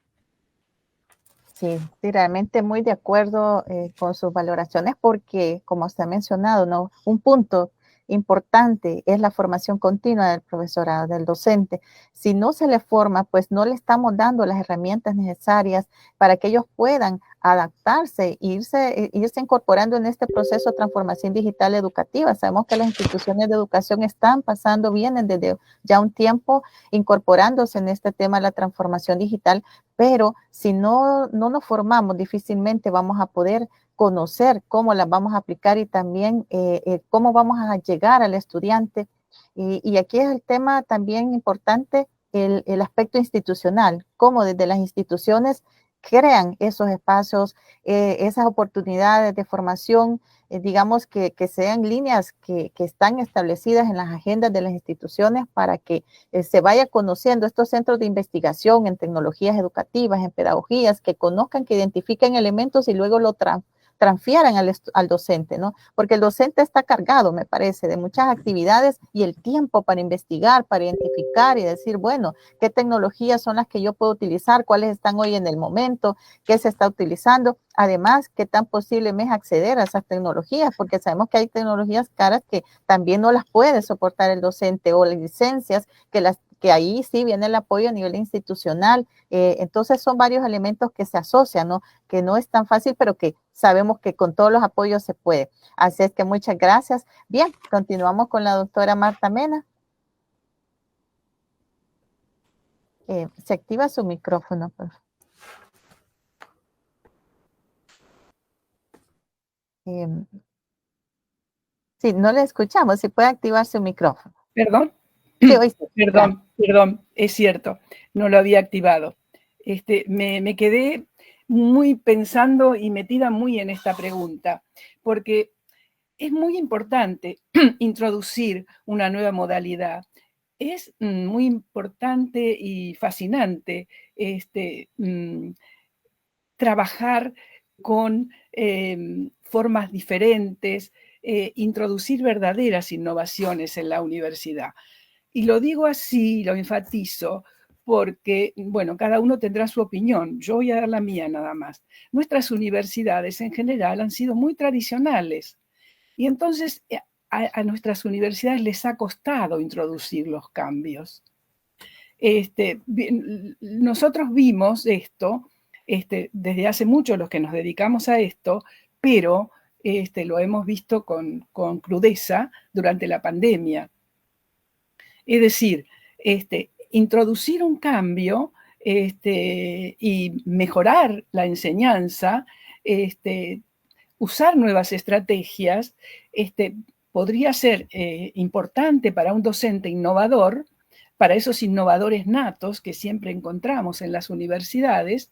Sí, realmente muy de acuerdo con sus valoraciones porque, como usted ha mencionado, ¿no?, un punto importante es la formación continua del profesorado, del docente. Si no se le forma, pues no le estamos dando las herramientas necesarias para que ellos puedan adaptarse e irse incorporando en este proceso de transformación digital educativa. Sabemos que las instituciones de educación están pasando, vienen desde ya un tiempo incorporándose en este tema de la transformación digital, pero si no nos formamos, difícilmente vamos a poder conocer cómo las vamos a aplicar y también cómo vamos a llegar al estudiante. Y aquí es el tema también importante, el aspecto institucional, cómo desde las instituciones crean esos espacios, esas oportunidades de formación, digamos que sean líneas que están establecidas en las agendas de las instituciones para que se vaya conociendo estos centros de investigación en tecnologías educativas, en pedagogías, que conozcan, que identifiquen elementos y luego lo transfieran al docente, ¿no? Porque el docente está cargado, me parece, de muchas actividades y el tiempo para investigar, para identificar y decir, bueno, ¿qué tecnologías son las que yo puedo utilizar? ¿Cuáles están hoy en el momento? ¿Qué se está utilizando? Además, ¿qué tan posible me es acceder a esas tecnologías? Porque sabemos que hay tecnologías caras que también no las puede soportar el docente, o las licencias que ahí sí viene el apoyo a nivel institucional. Entonces son varios elementos que se asocian, ¿no? Que no es tan fácil, pero que sabemos que con todos los apoyos se puede. Así es que muchas gracias. Bien, continuamos con la doctora Marta Mena. Se activa su micrófono, por favor. Sí, no le escuchamos. Si puede activar su micrófono. ¿Perdón? Sí, hoy sí. Perdón, es cierto, no lo había activado. Me quedé muy pensando y metida muy en esta pregunta, porque es muy importante introducir una nueva modalidad. Es muy importante y fascinante trabajar con formas diferentes, introducir verdaderas innovaciones en la universidad. Y lo digo así, lo enfatizo, porque, bueno, cada uno tendrá su opinión. Yo voy a dar la mía nada más. Nuestras universidades en general han sido muy tradicionales y entonces a nuestras universidades les ha costado introducir los cambios. Nosotros vimos esto desde hace mucho los que nos dedicamos a esto, pero lo hemos visto con crudeza durante la pandemia. Es decir, introducir un cambio y mejorar la enseñanza, usar nuevas estrategias, podría ser importante para un docente innovador, para esos innovadores natos que siempre encontramos en las universidades,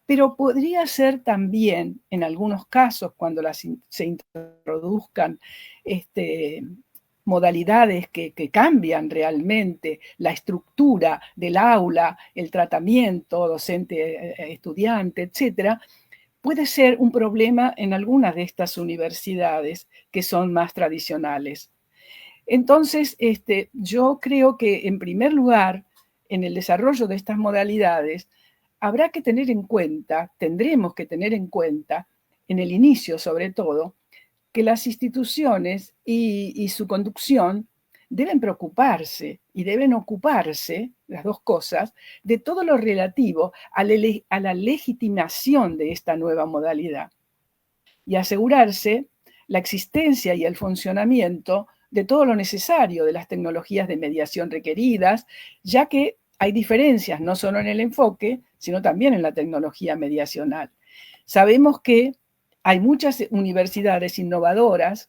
pero podría ser también, en algunos casos, cuando se introduzcan modalidades que cambian realmente la estructura del aula, el tratamiento docente-estudiante, etcétera, puede ser un problema en algunas de estas universidades que son más tradicionales. Entonces, yo creo que en primer lugar, en el desarrollo de estas modalidades, habrá que tener en cuenta, tendremos que tener en cuenta, en el inicio sobre todo, que las instituciones y su conducción deben preocuparse y deben ocuparse, las dos cosas, de todo lo relativo a la legitimación de esta nueva modalidad y asegurarse la existencia y el funcionamiento de todo lo necesario de las tecnologías de mediación requeridas, ya que hay diferencias no solo en el enfoque, sino también en la tecnología mediacional. Sabemos que hay muchas universidades innovadoras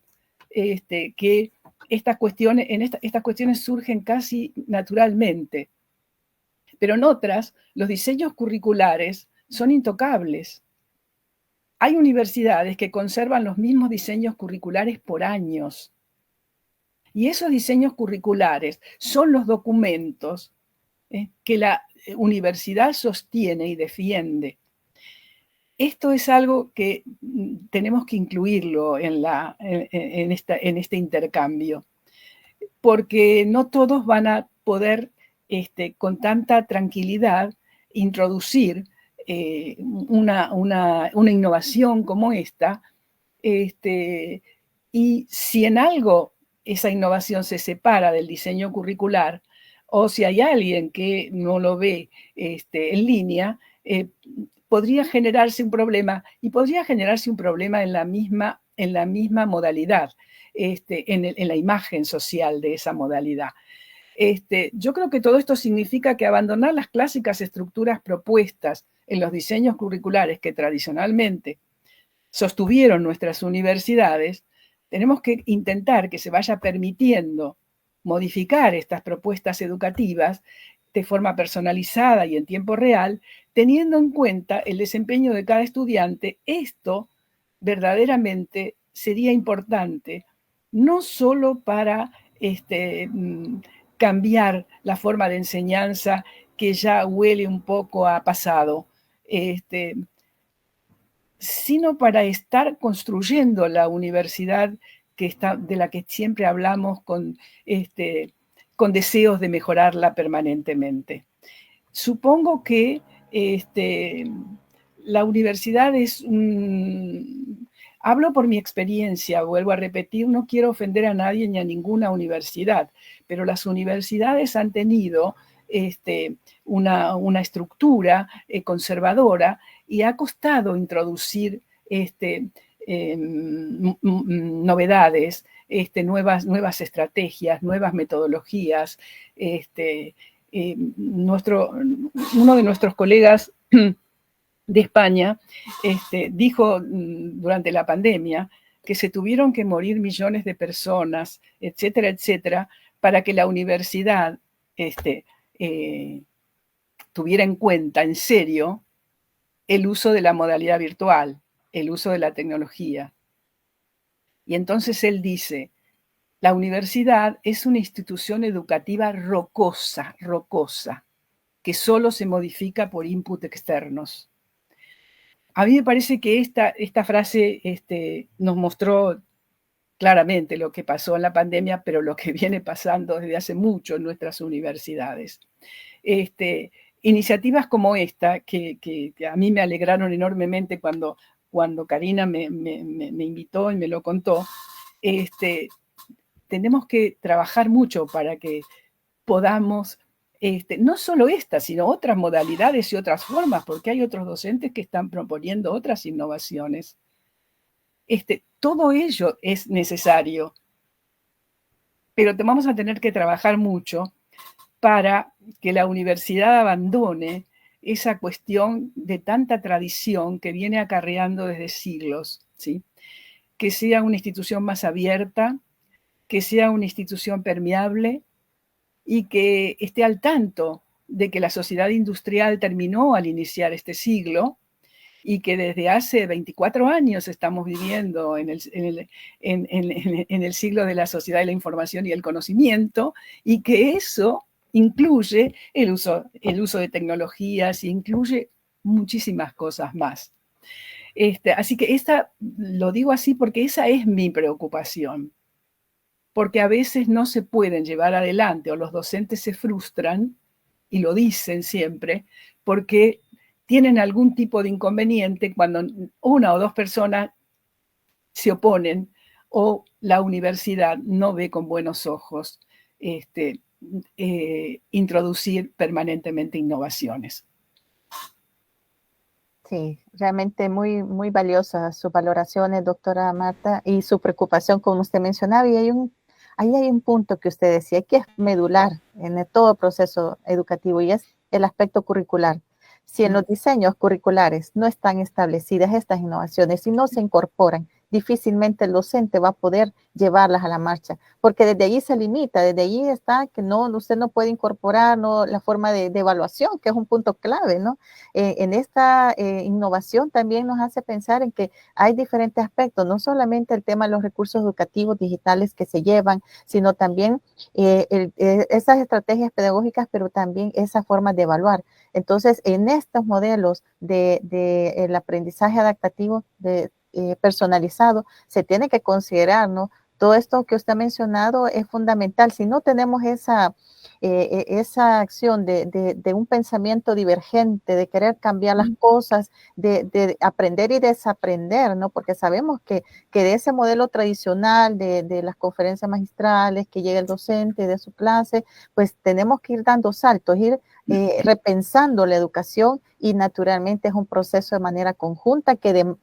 que estas cuestiones surgen casi naturalmente, pero en otras los diseños curriculares son intocables. Hay universidades que conservan los mismos diseños curriculares por años. Y esos diseños curriculares son los documentos que la universidad sostiene y defiende. Esto es algo que tenemos que incluirlo en este intercambio, porque no todos van a poder con tanta tranquilidad introducir una innovación como esta, y si en algo esa innovación se separa del diseño curricular, o si hay alguien que no lo ve en línea, podría generarse un problema, y podría generarse un problema en la misma modalidad, en la imagen social de esa modalidad. Yo creo que todo esto significa que abandonar las clásicas estructuras propuestas en los diseños curriculares que tradicionalmente sostuvieron nuestras universidades, tenemos que intentar que se vaya permitiendo modificar estas propuestas educativas de forma personalizada y en tiempo real, teniendo en cuenta el desempeño de cada estudiante. Esto verdaderamente sería importante, no solo para cambiar la forma de enseñanza que ya huele un poco a pasado, sino para estar construyendo la universidad de la que siempre hablamos con deseos de mejorarla permanentemente. Supongo que la universidad hablo por mi experiencia, vuelvo a repetir, no quiero ofender a nadie ni a ninguna universidad, pero las universidades han tenido una estructura conservadora y ha costado introducir novedades, nuevas estrategias, nuevas metodologías. Uno de nuestros colegas de España dijo durante la pandemia que se tuvieron que morir millones de personas, etcétera, etcétera, para que la universidad tuviera en cuenta en serio el uso de la modalidad virtual, el uso de la tecnología. Y entonces él dice, la universidad es una institución educativa rocosa, que solo se modifica por input externos. A mí me parece que esta frase nos mostró claramente lo que pasó en la pandemia, pero lo que viene pasando desde hace mucho en nuestras universidades. Iniciativas como esta, que a mí me alegraron enormemente cuando Karina me invitó y me lo contó, tenemos que trabajar mucho para que podamos, no solo esta, sino otras modalidades y otras formas, porque hay otros docentes que están proponiendo otras innovaciones. Todo ello es necesario, pero vamos a tener que trabajar mucho para que la universidad abandone esa cuestión de tanta tradición que viene acarreando desde siglos, ¿sí? Que sea una institución más abierta, que sea una institución permeable y que esté al tanto de que la sociedad industrial terminó al iniciar este siglo y que desde hace 24 años estamos viviendo en el siglo de la sociedad de la información y el conocimiento, y que eso incluye el uso de tecnologías, incluye muchísimas cosas más. Así que lo digo así porque esa es mi preocupación, porque a veces no se pueden llevar adelante o los docentes se frustran, y lo dicen siempre, porque tienen algún tipo de inconveniente cuando una o dos personas se oponen o la universidad no ve con buenos ojos introducir permanentemente innovaciones. Sí, realmente muy, muy valiosas sus valoraciones, doctora Marta, y su preocupación, como usted mencionaba, y ahí hay un punto que usted decía que es medular en todo proceso educativo y es el aspecto curricular. Si en los diseños curriculares no están establecidas estas innovaciones y no se incorporan, difícilmente el docente va a poder llevarlas a la marcha, porque desde ahí se limita, desde ahí está que usted no puede incorporar la forma de evaluación, que es un punto clave, ¿no? En esta innovación también nos hace pensar en que hay diferentes aspectos, no solamente el tema de los recursos educativos digitales que se llevan, sino también esas estrategias pedagógicas, pero también esa forma de evaluar. Entonces, en estos modelos el aprendizaje adaptativo personalizado, se tiene que considerar, ¿no? Todo esto que usted ha mencionado es fundamental. Si no tenemos esa acción de un pensamiento divergente, de querer cambiar las cosas, de aprender y desaprender, ¿no? Porque sabemos que de ese modelo tradicional de las conferencias magistrales, que llega el docente de su clase, pues tenemos que ir dando saltos, ir repensando la educación, y naturalmente es un proceso de manera conjunta que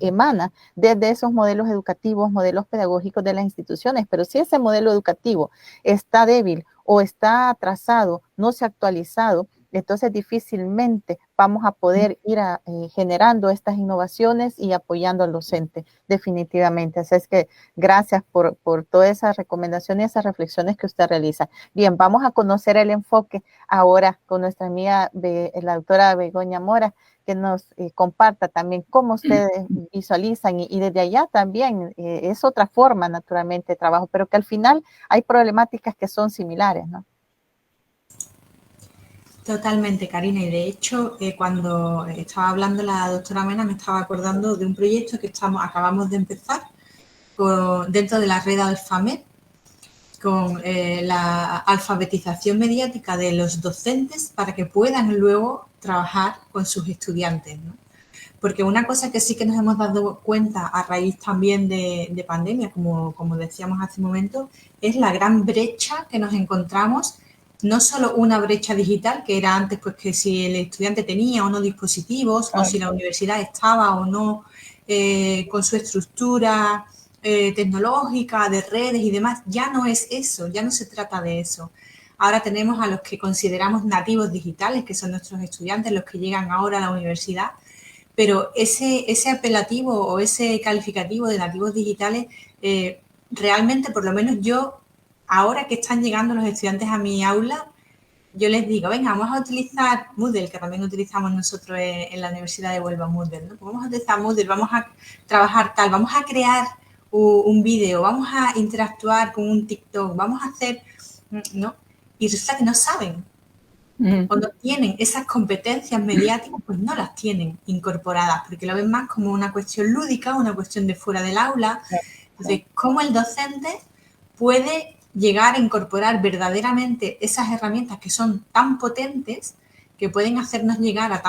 emana desde esos modelos educativos, modelos pedagógicos de las instituciones. Pero si ese modelo educativo está débil o está atrasado, no se ha actualizado, entonces difícilmente vamos a poder ir generando estas innovaciones y apoyando al docente, definitivamente. Así es que gracias por todas esas recomendaciones y esas reflexiones que usted realiza. Bien, vamos a conocer el enfoque ahora con nuestra amiga, la doctora Begoña Mora, que nos comparta también cómo ustedes visualizan y desde allá también es otra forma naturalmente de trabajo, pero que al final hay problemáticas que son similares, ¿no? Totalmente, Karina. Y de hecho, cuando estaba hablando la doctora Mena, me estaba acordando de un proyecto que acabamos de empezar dentro de la red Alfamed, con la alfabetización mediática de los docentes para que puedan luego trabajar con sus estudiantes, ¿no? Porque una cosa que sí que nos hemos dado cuenta a raíz también de pandemia, como decíamos hace un momento, es la gran brecha que nos encontramos. No solo una brecha digital, que era antes pues que si el estudiante tenía o no dispositivos, o si la universidad estaba o no con su estructura tecnológica, de redes y demás, ya no es eso, ya no se trata de eso. Ahora tenemos a los que consideramos nativos digitales, que son nuestros estudiantes, los que llegan ahora a la universidad, pero ese apelativo o ese calificativo de nativos digitales, realmente, por lo menos yo, ahora que están llegando los estudiantes a mi aula, yo les digo, venga, vamos a utilizar Moodle, que también utilizamos nosotros en la Universidad de Huelva, Moodle, ¿no? Pues vamos a utilizar Moodle, vamos a trabajar tal, vamos a crear un vídeo, vamos a interactuar con un TikTok, vamos a hacer, ¿no? Y resulta que no saben o no tienen esas competencias mediáticas, pues no las tienen incorporadas, porque lo ven más como una cuestión lúdica, una cuestión de fuera del aula. Entonces, ¿cómo el docente puede llegar a incorporar verdaderamente esas herramientas que son tan potentes, que pueden hacernos llegar a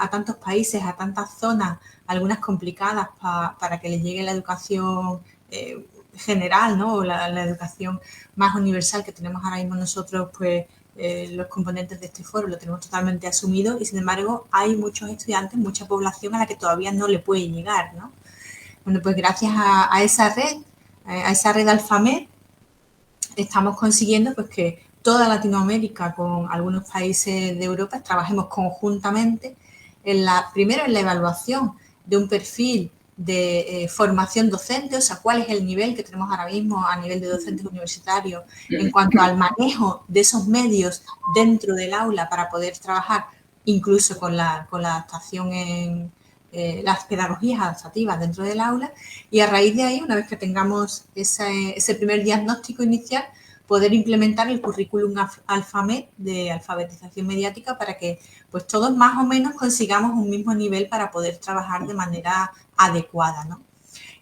tantos países, a tantas zonas, algunas complicadas para que les llegue la educación general, ¿no? O la educación más universal que tenemos ahora mismo nosotros, pues los componentes de este foro lo tenemos totalmente asumido, y sin embargo hay muchos estudiantes, mucha población a la que todavía no le puede llegar, ¿no? Bueno, pues gracias a esa red Alfamed, estamos consiguiendo pues que toda Latinoamérica con algunos países de Europa trabajemos conjuntamente primero en la evaluación de un perfil de formación docente, o sea, cuál es el nivel que tenemos ahora mismo a nivel de docentes universitarios en cuanto al manejo de esos medios dentro del aula para poder trabajar incluso con la adaptación en las pedagogías adaptativas dentro del aula, y a raíz de ahí, una vez que tengamos ese primer diagnóstico inicial, poder implementar el currículum Alfamed de alfabetización mediática para que pues todos más o menos consigamos un mismo nivel para poder trabajar de manera adecuada, ¿no?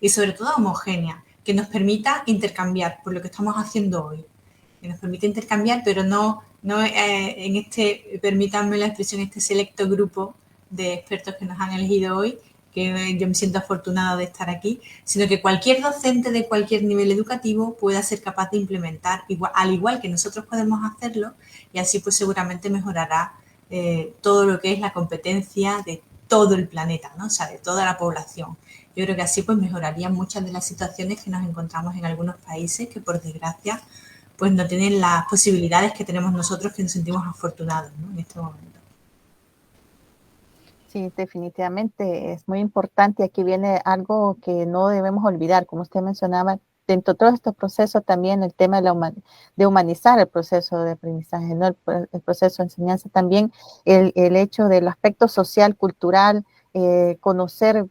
Y sobre todo homogénea, que nos permita intercambiar por lo que estamos haciendo hoy, que nos permite intercambiar, pero no en este, permítanme la expresión, este selecto grupo de expertos que nos han elegido hoy, que yo me siento afortunada de estar aquí, sino que cualquier docente de cualquier nivel educativo pueda ser capaz de implementar, al igual que nosotros podemos hacerlo, y así pues seguramente mejorará todo lo que es la competencia de todo el planeta, ¿no? O sea, de toda la población. Yo creo que así pues mejorarían muchas de las situaciones que nos encontramos en algunos países que por desgracia pues no tienen las posibilidades que tenemos nosotros, que nos sentimos afortunados, ¿no? En este momento. Sí, definitivamente es muy importante. Aquí viene algo que no debemos olvidar, como usted mencionaba, dentro de todos estos procesos también el tema de humanizar el proceso de aprendizaje, ¿no? El proceso de enseñanza, también el hecho del aspecto social, cultural, conocer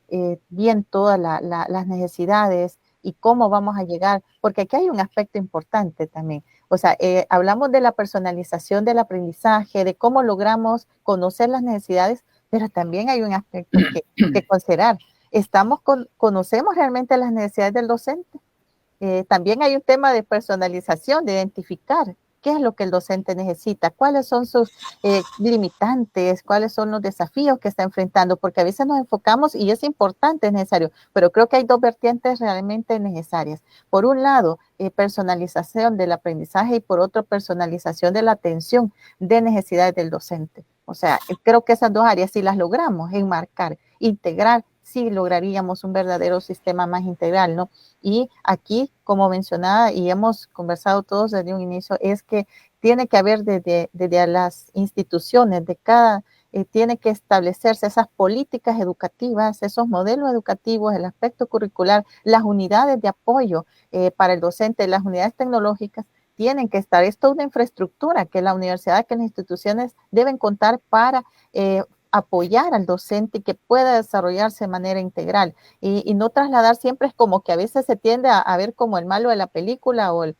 bien todas las necesidades y cómo vamos a llegar, porque aquí hay un aspecto importante también. O sea, hablamos de la personalización del aprendizaje, de cómo logramos conocer las necesidades, pero también hay un aspecto que considerar. ¿Conocemos realmente las necesidades del docente? También hay un tema de personalización, de identificar qué es lo que el docente necesita, cuáles son sus limitantes, cuáles son los desafíos que está enfrentando, porque a veces nos enfocamos y es importante, es necesario, pero creo que hay dos vertientes realmente necesarias. Por un lado, personalización del aprendizaje y por otro, personalización de la atención de necesidades del docente. O sea, creo que esas dos áreas, si las logramos enmarcar, integrar, sí lograríamos un verdadero sistema más integral, ¿no? Y aquí, como mencionaba y hemos conversado todos desde un inicio, es que tiene que haber desde las instituciones de cada, tiene que establecerse esas políticas educativas, esos modelos educativos, el aspecto curricular, las unidades de apoyo para el docente, las unidades tecnológicas, tienen que estar. Esto es una infraestructura que la universidad, que las instituciones deben contar para apoyar al docente y que pueda desarrollarse de manera integral y no trasladar siempre, es como que a veces se tiende a ver como el malo de la película o el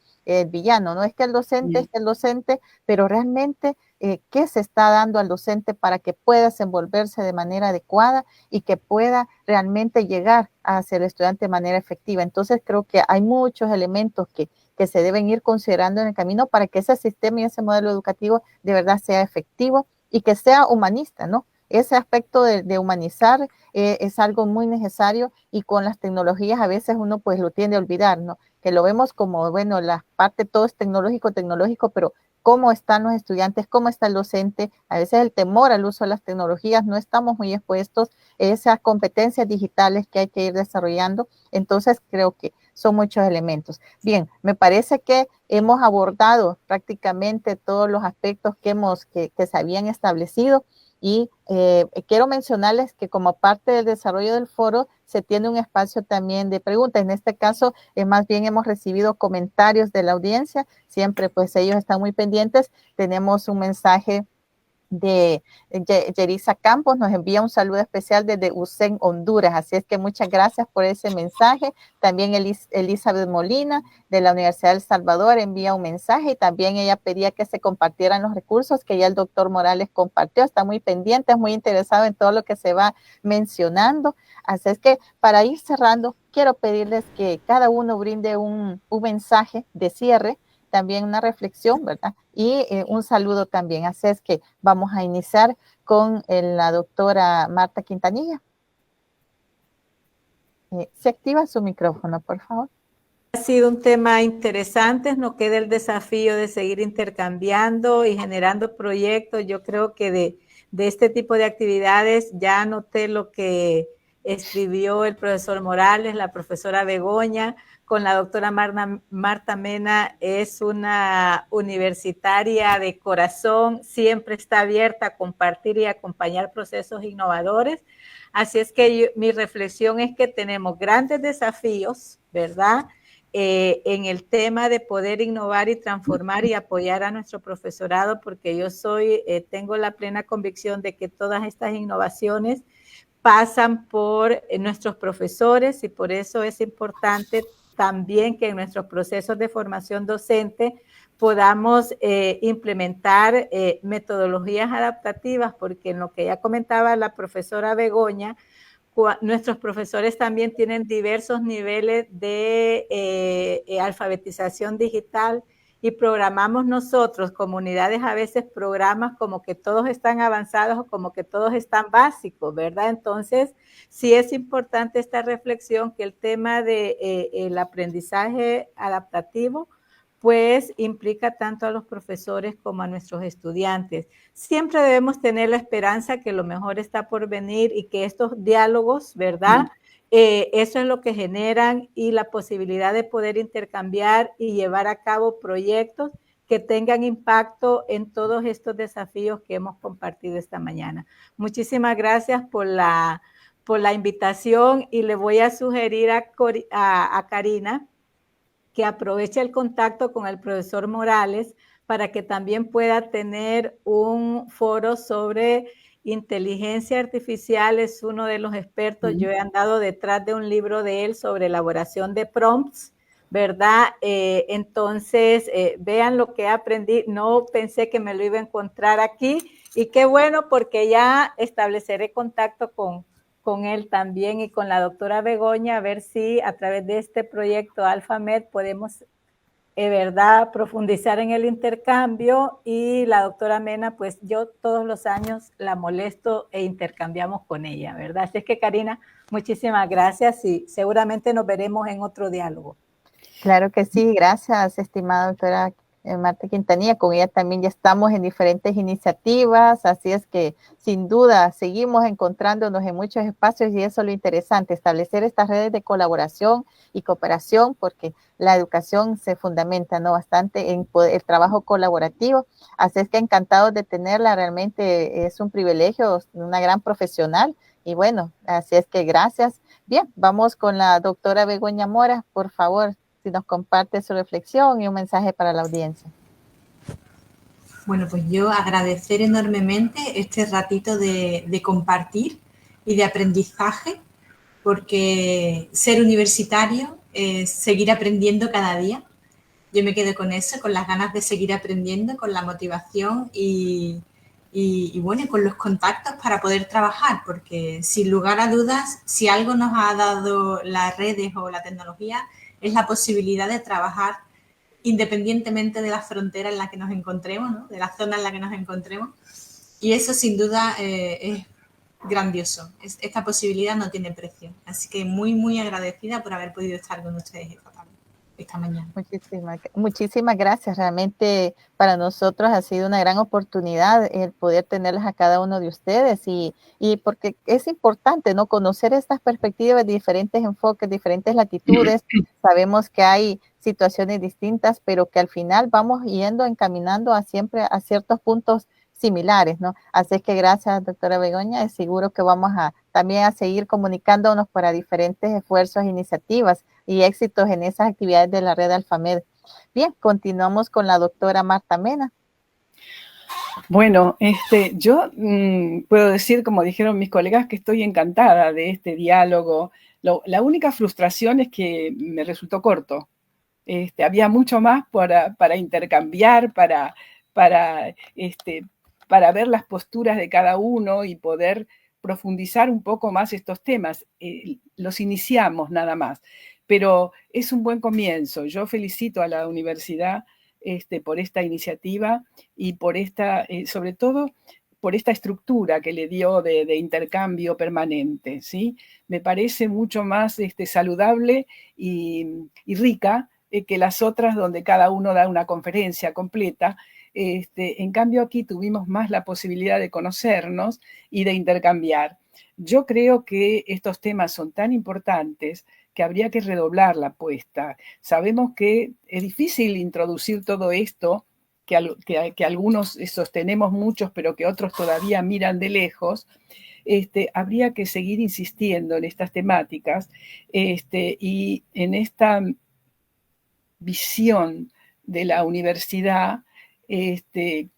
villano, no es que el docente es el docente, pero realmente qué se está dando al docente para que pueda desenvolverse de manera adecuada y que pueda realmente llegar hacia el estudiante de manera efectiva. Entonces creo que hay muchos elementos que se deben ir considerando en el camino para que ese sistema y ese modelo educativo de verdad sea efectivo y que sea humanista, ¿no? Ese aspecto de humanizar es algo muy necesario, y con las tecnologías a veces uno pues lo tiende a olvidar, ¿no? Que lo vemos como, bueno, la parte todo es tecnológico, pero cómo están los estudiantes, cómo está el docente, a veces el temor al uso de las tecnologías, no estamos muy expuestos a esas competencias digitales que hay que ir desarrollando. Entonces creo que son muchos elementos. Bien, me parece que hemos abordado prácticamente todos los aspectos que se habían establecido. Y quiero mencionarles que como parte del desarrollo del foro se tiene un espacio también de preguntas. En este caso, más bien hemos recibido comentarios de la audiencia. Siempre pues ellos están muy pendientes. Tenemos un mensaje de Yerisa Campos, nos envía un saludo especial desde Ucén, Honduras, así es que muchas gracias por ese mensaje. También Elizabeth Molina de la Universidad de El Salvador envía un mensaje, y también ella pedía que se compartieran los recursos que ya el doctor Morales compartió. Está muy pendiente, es muy interesado en todo lo que se va mencionando, así es que para ir cerrando quiero pedirles que cada uno brinde un mensaje de cierre, también una reflexión, ¿verdad? Y un saludo también. Así es que vamos a iniciar con la doctora Marta Quintanilla. Se activa su micrófono, por favor. Ha sido un tema interesante, nos queda el desafío de seguir intercambiando y generando proyectos. Yo creo que de este tipo de actividades ya anoté lo que escribió el profesor Morales, la profesora Begoña, con la doctora Marta Mena. Es una universitaria de corazón, siempre está abierta a compartir y acompañar procesos innovadores. Así es que mi reflexión es que tenemos grandes desafíos, ¿verdad?, en el tema de poder innovar y transformar y apoyar a nuestro profesorado, porque yo tengo la plena convicción de que todas estas innovaciones pasan por nuestros profesores, y por eso es importante también que en nuestros procesos de formación docente podamos implementar metodologías adaptativas, porque en lo que ya comentaba la profesora Begoña, nuestros profesores también tienen diversos niveles de alfabetización digital y programamos nosotros, comunidades, a veces programas como que todos están avanzados o como que todos están básicos, ¿verdad? Entonces, sí es importante esta reflexión que el tema de el aprendizaje adaptativo pues implica tanto a los profesores como a nuestros estudiantes. Siempre debemos tener la esperanza que lo mejor está por venir y que estos diálogos, ¿verdad? Eso es lo que generan y la posibilidad de poder intercambiar y llevar a cabo proyectos que tengan impacto en todos estos desafíos que hemos compartido esta mañana. Muchísimas gracias por la invitación y le voy a sugerir a Karina que aproveche el contacto con el profesor Morales para que también pueda tener un foro sobre inteligencia artificial. Es uno de los expertos. Yo he andado detrás de un libro de él sobre elaboración de prompts, ¿verdad? Entonces, vean lo que aprendí. No pensé que me lo iba a encontrar aquí y qué bueno porque ya estableceré contacto con él también y con la doctora Begoña, a ver si a través de este proyecto AlphaMed podemos, verdad, profundizar en el intercambio. Y la doctora Mena, pues yo todos los años la molesto e intercambiamos con ella, ¿verdad? Así es que, Karina, muchísimas gracias y seguramente nos veremos en otro diálogo. Claro que sí, gracias, estimada doctora Marta Quintanilla. Con ella también ya estamos en diferentes iniciativas, así es que sin duda seguimos encontrándonos en muchos espacios y eso es lo interesante, establecer estas redes de colaboración y cooperación, porque la educación se fundamenta, ¿no?, bastante en el trabajo colaborativo. Así es que encantados de tenerla, realmente es un privilegio, una gran profesional y bueno, así es que gracias. Bien, vamos con la doctora Begoña Mora, por favor, si nos comparte su reflexión y un mensaje para la audiencia. Bueno, pues yo agradecer enormemente este ratito de compartir y de aprendizaje, porque ser universitario es seguir aprendiendo cada día. Yo me quedo con eso, con las ganas de seguir aprendiendo, con la motivación y bueno, con los contactos para poder trabajar, porque sin lugar a dudas, si algo nos ha dado las redes o la tecnología, es la posibilidad de trabajar independientemente de la frontera en la que nos encontremos, ¿no?, de la zona en la que nos encontremos. Y eso sin duda es grandioso. Esta posibilidad no tiene precio. Así que muy, muy agradecida por haber podido estar con ustedes esta mañana. Muchísimas gracias. Realmente para nosotros ha sido una gran oportunidad el poder tenerlas a cada uno de ustedes y porque es importante, ¿no?, conocer estas perspectivas de diferentes enfoques, diferentes latitudes. Sabemos que hay situaciones distintas, pero que al final vamos yendo encaminando siempre a ciertos puntos similares, ¿no? Así que gracias, doctora Begoña. Es seguro que vamos también a seguir comunicándonos para diferentes esfuerzos e iniciativas y éxitos en esas actividades de la red AlphaMed. Bien, continuamos con la doctora Marta Mena. Bueno, yo puedo decir, como dijeron mis colegas, que estoy encantada de este diálogo. La única frustración es que me resultó corto. Había mucho más para intercambiar, para ver las posturas de cada uno y poder profundizar un poco más estos temas. Los iniciamos nada más, pero es un buen comienzo. Yo felicito a la universidad por esta iniciativa y por sobre todo por esta estructura que le dio de intercambio permanente, ¿sí? Me parece mucho más saludable y rica que las otras donde cada uno da una conferencia completa. En cambio aquí tuvimos más la posibilidad de conocernos y de intercambiar. Yo creo que estos temas son tan importantes que habría que redoblar la apuesta. Sabemos que es difícil introducir todo esto, que algunos sostenemos muchos, pero que otros todavía miran de lejos. Habría que seguir insistiendo en estas temáticas y en esta visión de la universidad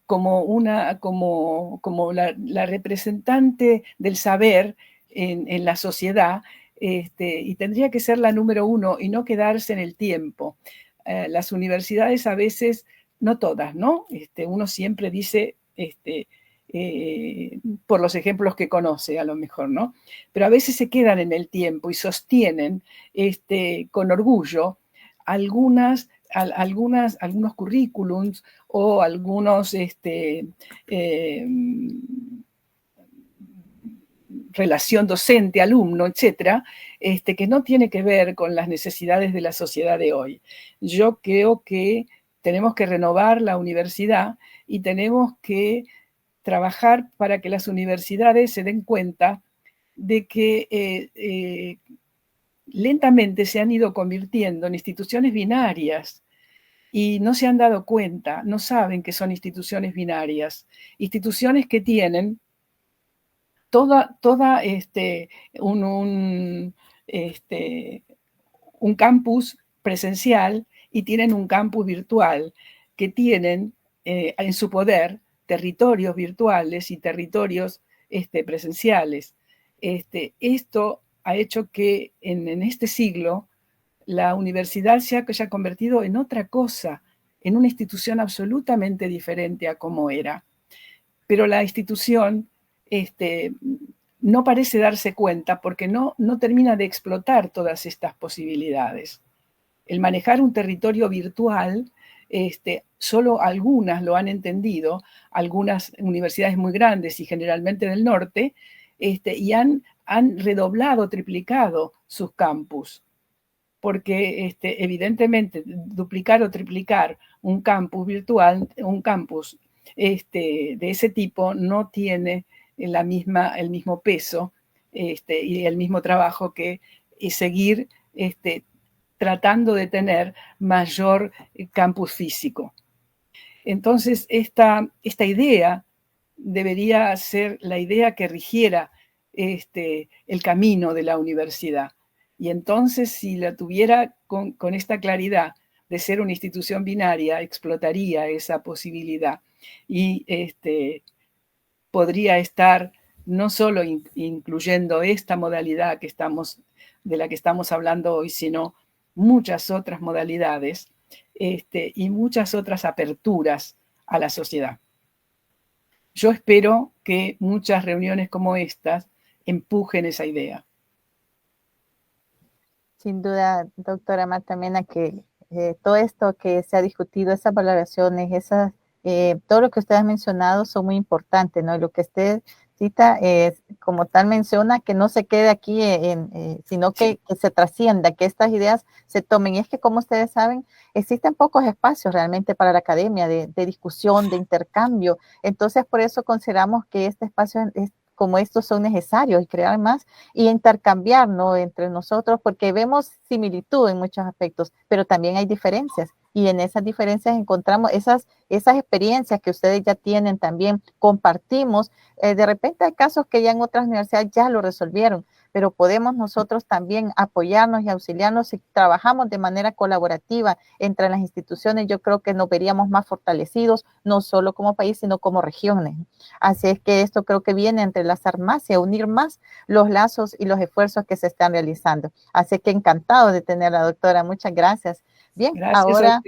como la representante del saber en la sociedad, y tendría que ser la número uno y no quedarse en el tiempo. Las universidades a veces, no todas, ¿no? Uno siempre dice, por los ejemplos que conoce a lo mejor, ¿no? Pero a veces se quedan en el tiempo y sostienen con orgullo algunos currículums o algunos relación docente-alumno, etcétera, que no tiene que ver con las necesidades de la sociedad de hoy. Yo creo que tenemos que renovar la universidad y tenemos que trabajar para que las universidades se den cuenta de que lentamente se han ido convirtiendo en instituciones binarias y no se han dado cuenta, no saben que son instituciones binarias, instituciones que tienen un campus presencial y tienen un campus virtual, que tienen en su poder territorios virtuales y territorios presenciales. Esto ha hecho que en este siglo la universidad se haya convertido en otra cosa, en una institución absolutamente diferente a como era. Pero la institución no parece darse cuenta porque no termina de explotar todas estas posibilidades. El manejar un territorio virtual, solo algunas lo han entendido, algunas universidades muy grandes y generalmente del norte, y han redoblado, triplicado sus campus. Porque evidentemente duplicar o triplicar un campus virtual, un campus de ese tipo no tiene el mismo peso y el mismo trabajo que seguir tratando de tener mayor campus físico. Entonces, esta idea debería ser la idea que rigiera el camino de la universidad. Y entonces, si la tuviera con esta claridad de ser una institución binaria, explotaría esa posibilidad y podría estar no solo incluyendo esta modalidad de la que estamos hablando hoy, sino muchas otras modalidades y muchas otras aperturas a la sociedad. Yo espero que muchas reuniones como estas empujen esa idea. Sin duda, doctora Marta Mena, que todo esto que se ha discutido, esas valoraciones, todo lo que usted ha mencionado son muy importantes, ¿no? Y lo que usted cita, como tal menciona, que no se quede aquí, sino que se trascienda, que estas ideas se tomen. Y es que, como ustedes saben, existen pocos espacios realmente para la academia de discusión, de intercambio. Entonces, por eso consideramos que este espacio como estos son necesarios y crear más y intercambiar, ¿no?, entre nosotros, porque vemos similitud en muchos aspectos, pero también hay diferencias. Y en esas diferencias encontramos esas experiencias que ustedes ya tienen también, compartimos. De repente hay casos que ya en otras universidades ya lo resolvieron, pero podemos nosotros también apoyarnos y auxiliarnos si trabajamos de manera colaborativa entre las instituciones. Yo creo que nos veríamos más fortalecidos, no solo como país, sino como regiones. Así es que esto creo que viene a entrelazar más y a unir más los lazos y los esfuerzos que se están realizando. Así que encantado de tenerla, doctora. Muchas gracias. Bien, gracias ahora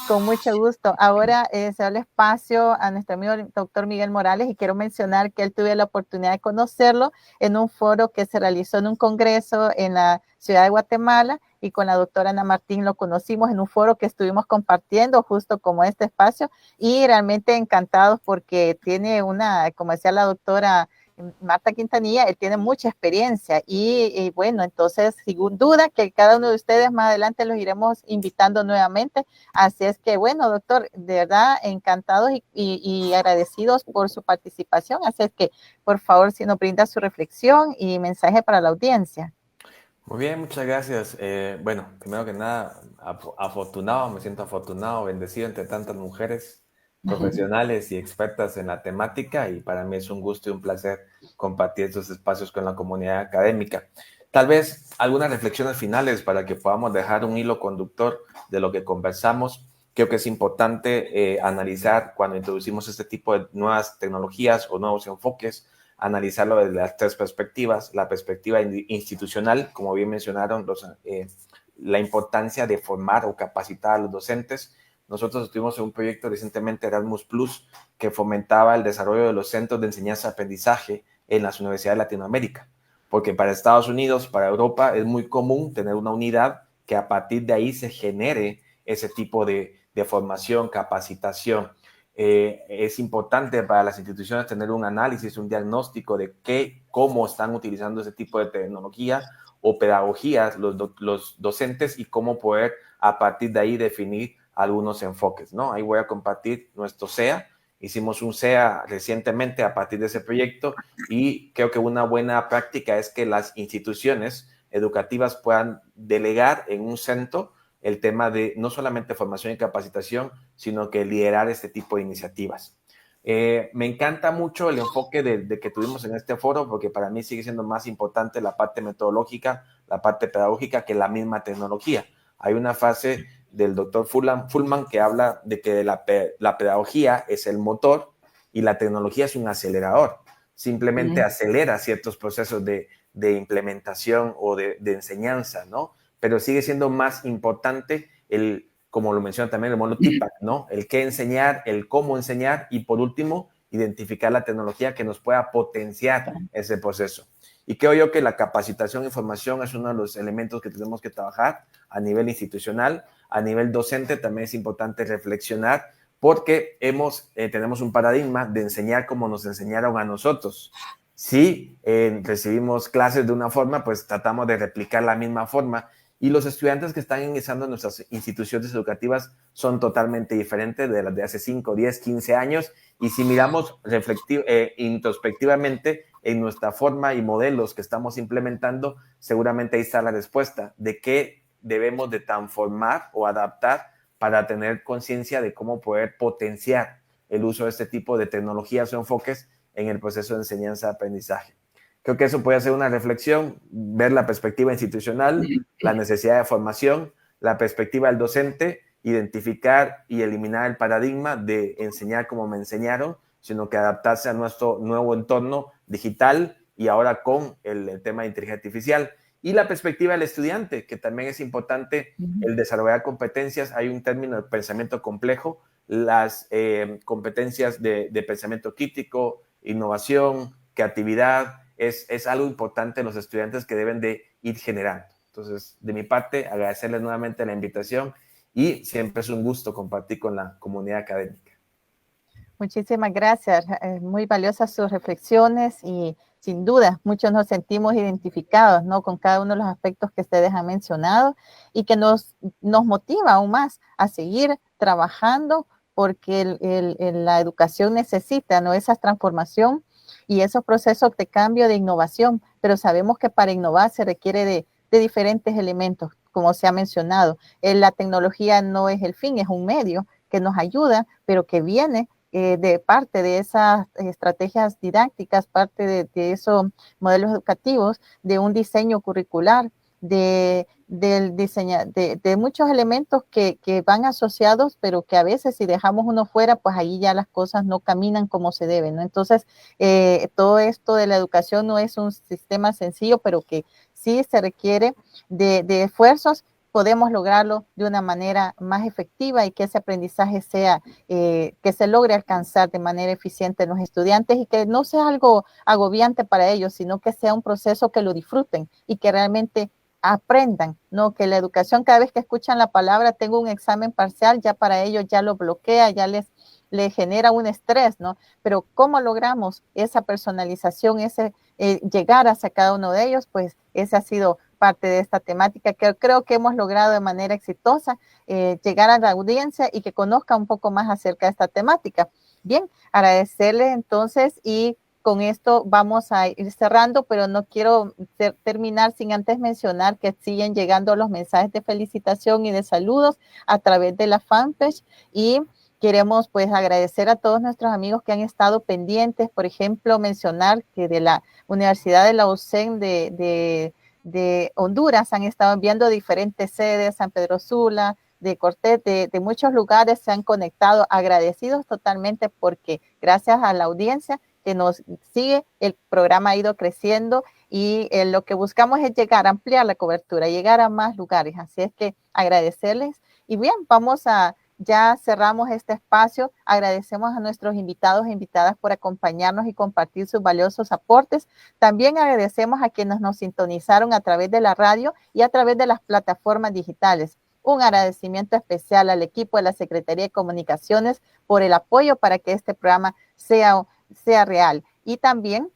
con mucho gusto. Ahora se da el espacio a nuestro amigo el doctor Miguel Morales y quiero mencionar que él tuve la oportunidad de conocerlo en un foro que se realizó en un congreso en la ciudad de Guatemala y con la doctora Ana Martín lo conocimos en un foro que estuvimos compartiendo justo como este espacio y realmente encantados porque tiene como decía la doctora Marta Quintanilla, él tiene mucha experiencia y bueno, entonces sin duda que cada uno de ustedes más adelante los iremos invitando nuevamente, así es que bueno, doctor, de verdad encantados y agradecidos por su participación, así es que por favor si nos brinda su reflexión y mensaje para la audiencia. Muy bien, muchas gracias. Bueno, primero que nada, afortunado, me siento afortunado, bendecido entre tantas mujeres profesionales y expertas en la temática y para mí es un gusto y un placer compartir estos espacios con la comunidad académica. Tal vez algunas reflexiones finales para que podamos dejar un hilo conductor de lo que conversamos. Creo que es importante analizar cuando introducimos este tipo de nuevas tecnologías o nuevos enfoques, analizarlo desde las tres perspectivas, la perspectiva institucional, como bien mencionaron, la importancia de formar o capacitar a los docentes. Nosotros estuvimos en un proyecto recientemente, Erasmus Plus, que fomentaba el desarrollo de los centros de enseñanza-aprendizaje en las universidades de Latinoamérica, porque para Estados Unidos, para Europa, es muy común tener una unidad que a partir de ahí se genere ese tipo de formación, capacitación. Es importante para las instituciones tener un análisis, un diagnóstico de cómo están utilizando ese tipo de tecnología o pedagogías los docentes y cómo poder a partir de ahí definir algunos enfoques, ¿no? Ahí voy a compartir nuestro SEA. Hicimos un SEA recientemente a partir de ese proyecto y creo que una buena práctica es que las instituciones educativas puedan delegar en un centro el tema de no solamente formación y capacitación, sino que liderar este tipo de iniciativas. Me encanta mucho el enfoque de que tuvimos en este foro, porque para mí sigue siendo más importante la parte metodológica, la parte pedagógica, que la misma tecnología. Hay una frase del doctor Fullman que habla de que la pedagogía es el motor y la tecnología es un acelerador. Simplemente acelera ciertos procesos de implementación o de enseñanza, ¿no? Pero sigue siendo más importante como lo menciona también el modelo TIPAC, ¿no? El qué enseñar, el cómo enseñar y por último, identificar la tecnología que nos pueda potenciar ese proceso. Y creo yo que la capacitación e información es uno de los elementos que tenemos que trabajar a nivel institucional, a nivel docente también es importante reflexionar porque tenemos un paradigma de enseñar como nos enseñaron a nosotros. Si recibimos clases de una forma, pues tratamos de replicar la misma forma y los estudiantes que están ingresando en nuestras instituciones educativas son totalmente diferentes de las de hace 5, 10, 15 años y si miramos introspectivamente en nuestra forma y modelos que estamos implementando, seguramente ahí está la respuesta de qué debemos de transformar o adaptar para tener conciencia de cómo poder potenciar el uso de este tipo de tecnologías o enfoques en el proceso de enseñanza-aprendizaje. Creo que eso puede ser una reflexión, ver la perspectiva institucional, la necesidad de formación, la perspectiva del docente, identificar y eliminar el paradigma de enseñar como me enseñaron, sino que adaptarse a nuestro nuevo entorno digital y ahora con el tema de inteligencia artificial. Y la perspectiva del estudiante, que también es importante el desarrollar competencias. Hay un término de pensamiento complejo, las competencias de pensamiento crítico, innovación, creatividad, es algo importante en los estudiantes que deben de ir generando. Entonces, de mi parte, agradecerles nuevamente la invitación y siempre es un gusto compartir con la comunidad académica. Muchísimas gracias. Muy valiosas sus reflexiones y sin duda muchos nos sentimos identificados, ¿no? Con cada uno de los aspectos que ustedes han mencionado y que nos motiva aún más a seguir trabajando porque la educación necesita, ¿no? Esa transformación y esos procesos de cambio, de innovación, pero sabemos que para innovar se requiere de diferentes elementos, como se ha mencionado. La tecnología no es el fin, es un medio que nos ayuda, pero que viene de parte de esas estrategias didácticas, parte de esos modelos educativos, de un diseño curricular, de muchos elementos que van asociados, pero que a veces si dejamos uno fuera, pues ahí ya las cosas no caminan como se deben, ¿no? Entonces, todo esto de la educación no es un sistema sencillo, pero que sí se requiere de esfuerzos. Podemos lograrlo de una manera más efectiva y que ese aprendizaje sea, que se logre alcanzar de manera eficiente en los estudiantes y que no sea algo agobiante para ellos, sino que sea un proceso que lo disfruten y que realmente aprendan, ¿no? Que la educación, cada vez que escuchan la palabra, tengo un examen parcial, ya para ellos ya lo bloquea, ya les genera un estrés, ¿no? Pero ¿cómo logramos esa personalización, llegar hacia cada uno de ellos? Pues ese ha sido parte de esta temática que creo que hemos logrado de manera exitosa, llegar a la audiencia y que conozca un poco más acerca de esta temática. Bien, agradecerles entonces y con esto vamos a ir cerrando, pero no quiero terminar sin antes mencionar que siguen llegando los mensajes de felicitación y de saludos a través de la fanpage y queremos pues agradecer a todos nuestros amigos que han estado pendientes, por ejemplo, mencionar que de la Universidad de la UCEN de Honduras han estado enviando diferentes sedes, San Pedro Sula, de Cortés, de muchos lugares se han conectado, agradecidos totalmente porque gracias a la audiencia que nos sigue. El programa ha ido creciendo y lo que buscamos es llegar, ampliar la cobertura, llegar a más lugares. Así es que agradecerles. Y bien, ya cerramos este espacio. Agradecemos a nuestros invitados e invitadas por acompañarnos y compartir sus valiosos aportes. También agradecemos a quienes nos sintonizaron a través de la radio y a través de las plataformas digitales. Un agradecimiento especial al equipo de la Secretaría de Comunicaciones por el apoyo para que este programa sea real. Y también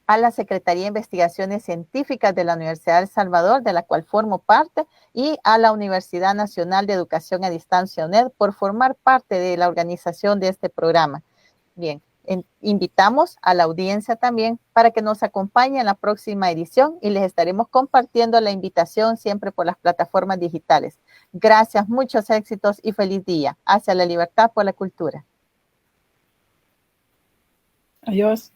a la Secretaría de Investigaciones Científicas de la Universidad de El Salvador, de la cual formo parte, y a la Universidad Nacional de Educación a Distancia, UNED, por formar parte de la organización de este programa. Bien, invitamos a la audiencia también para que nos acompañe en la próxima edición y les estaremos compartiendo la invitación siempre por las plataformas digitales. Gracias, muchos éxitos y feliz día. Hacia la libertad por la cultura. Adiós.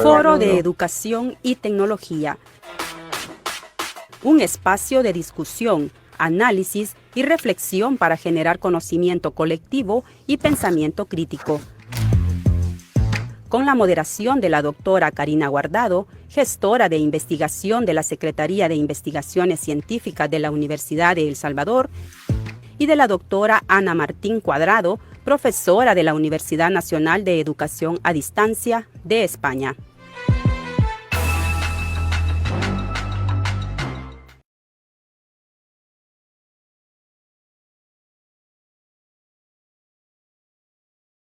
Foro de Educación y Tecnología. Un espacio de discusión, análisis y reflexión para generar conocimiento colectivo y pensamiento crítico. Con la moderación de la doctora Karina Guardado, gestora de investigación de la Secretaría de Investigaciones Científicas de la Universidad de El Salvador, y de la doctora Ana Martín Cuadrado, profesora de la Universidad Nacional de Educación a Distancia de España.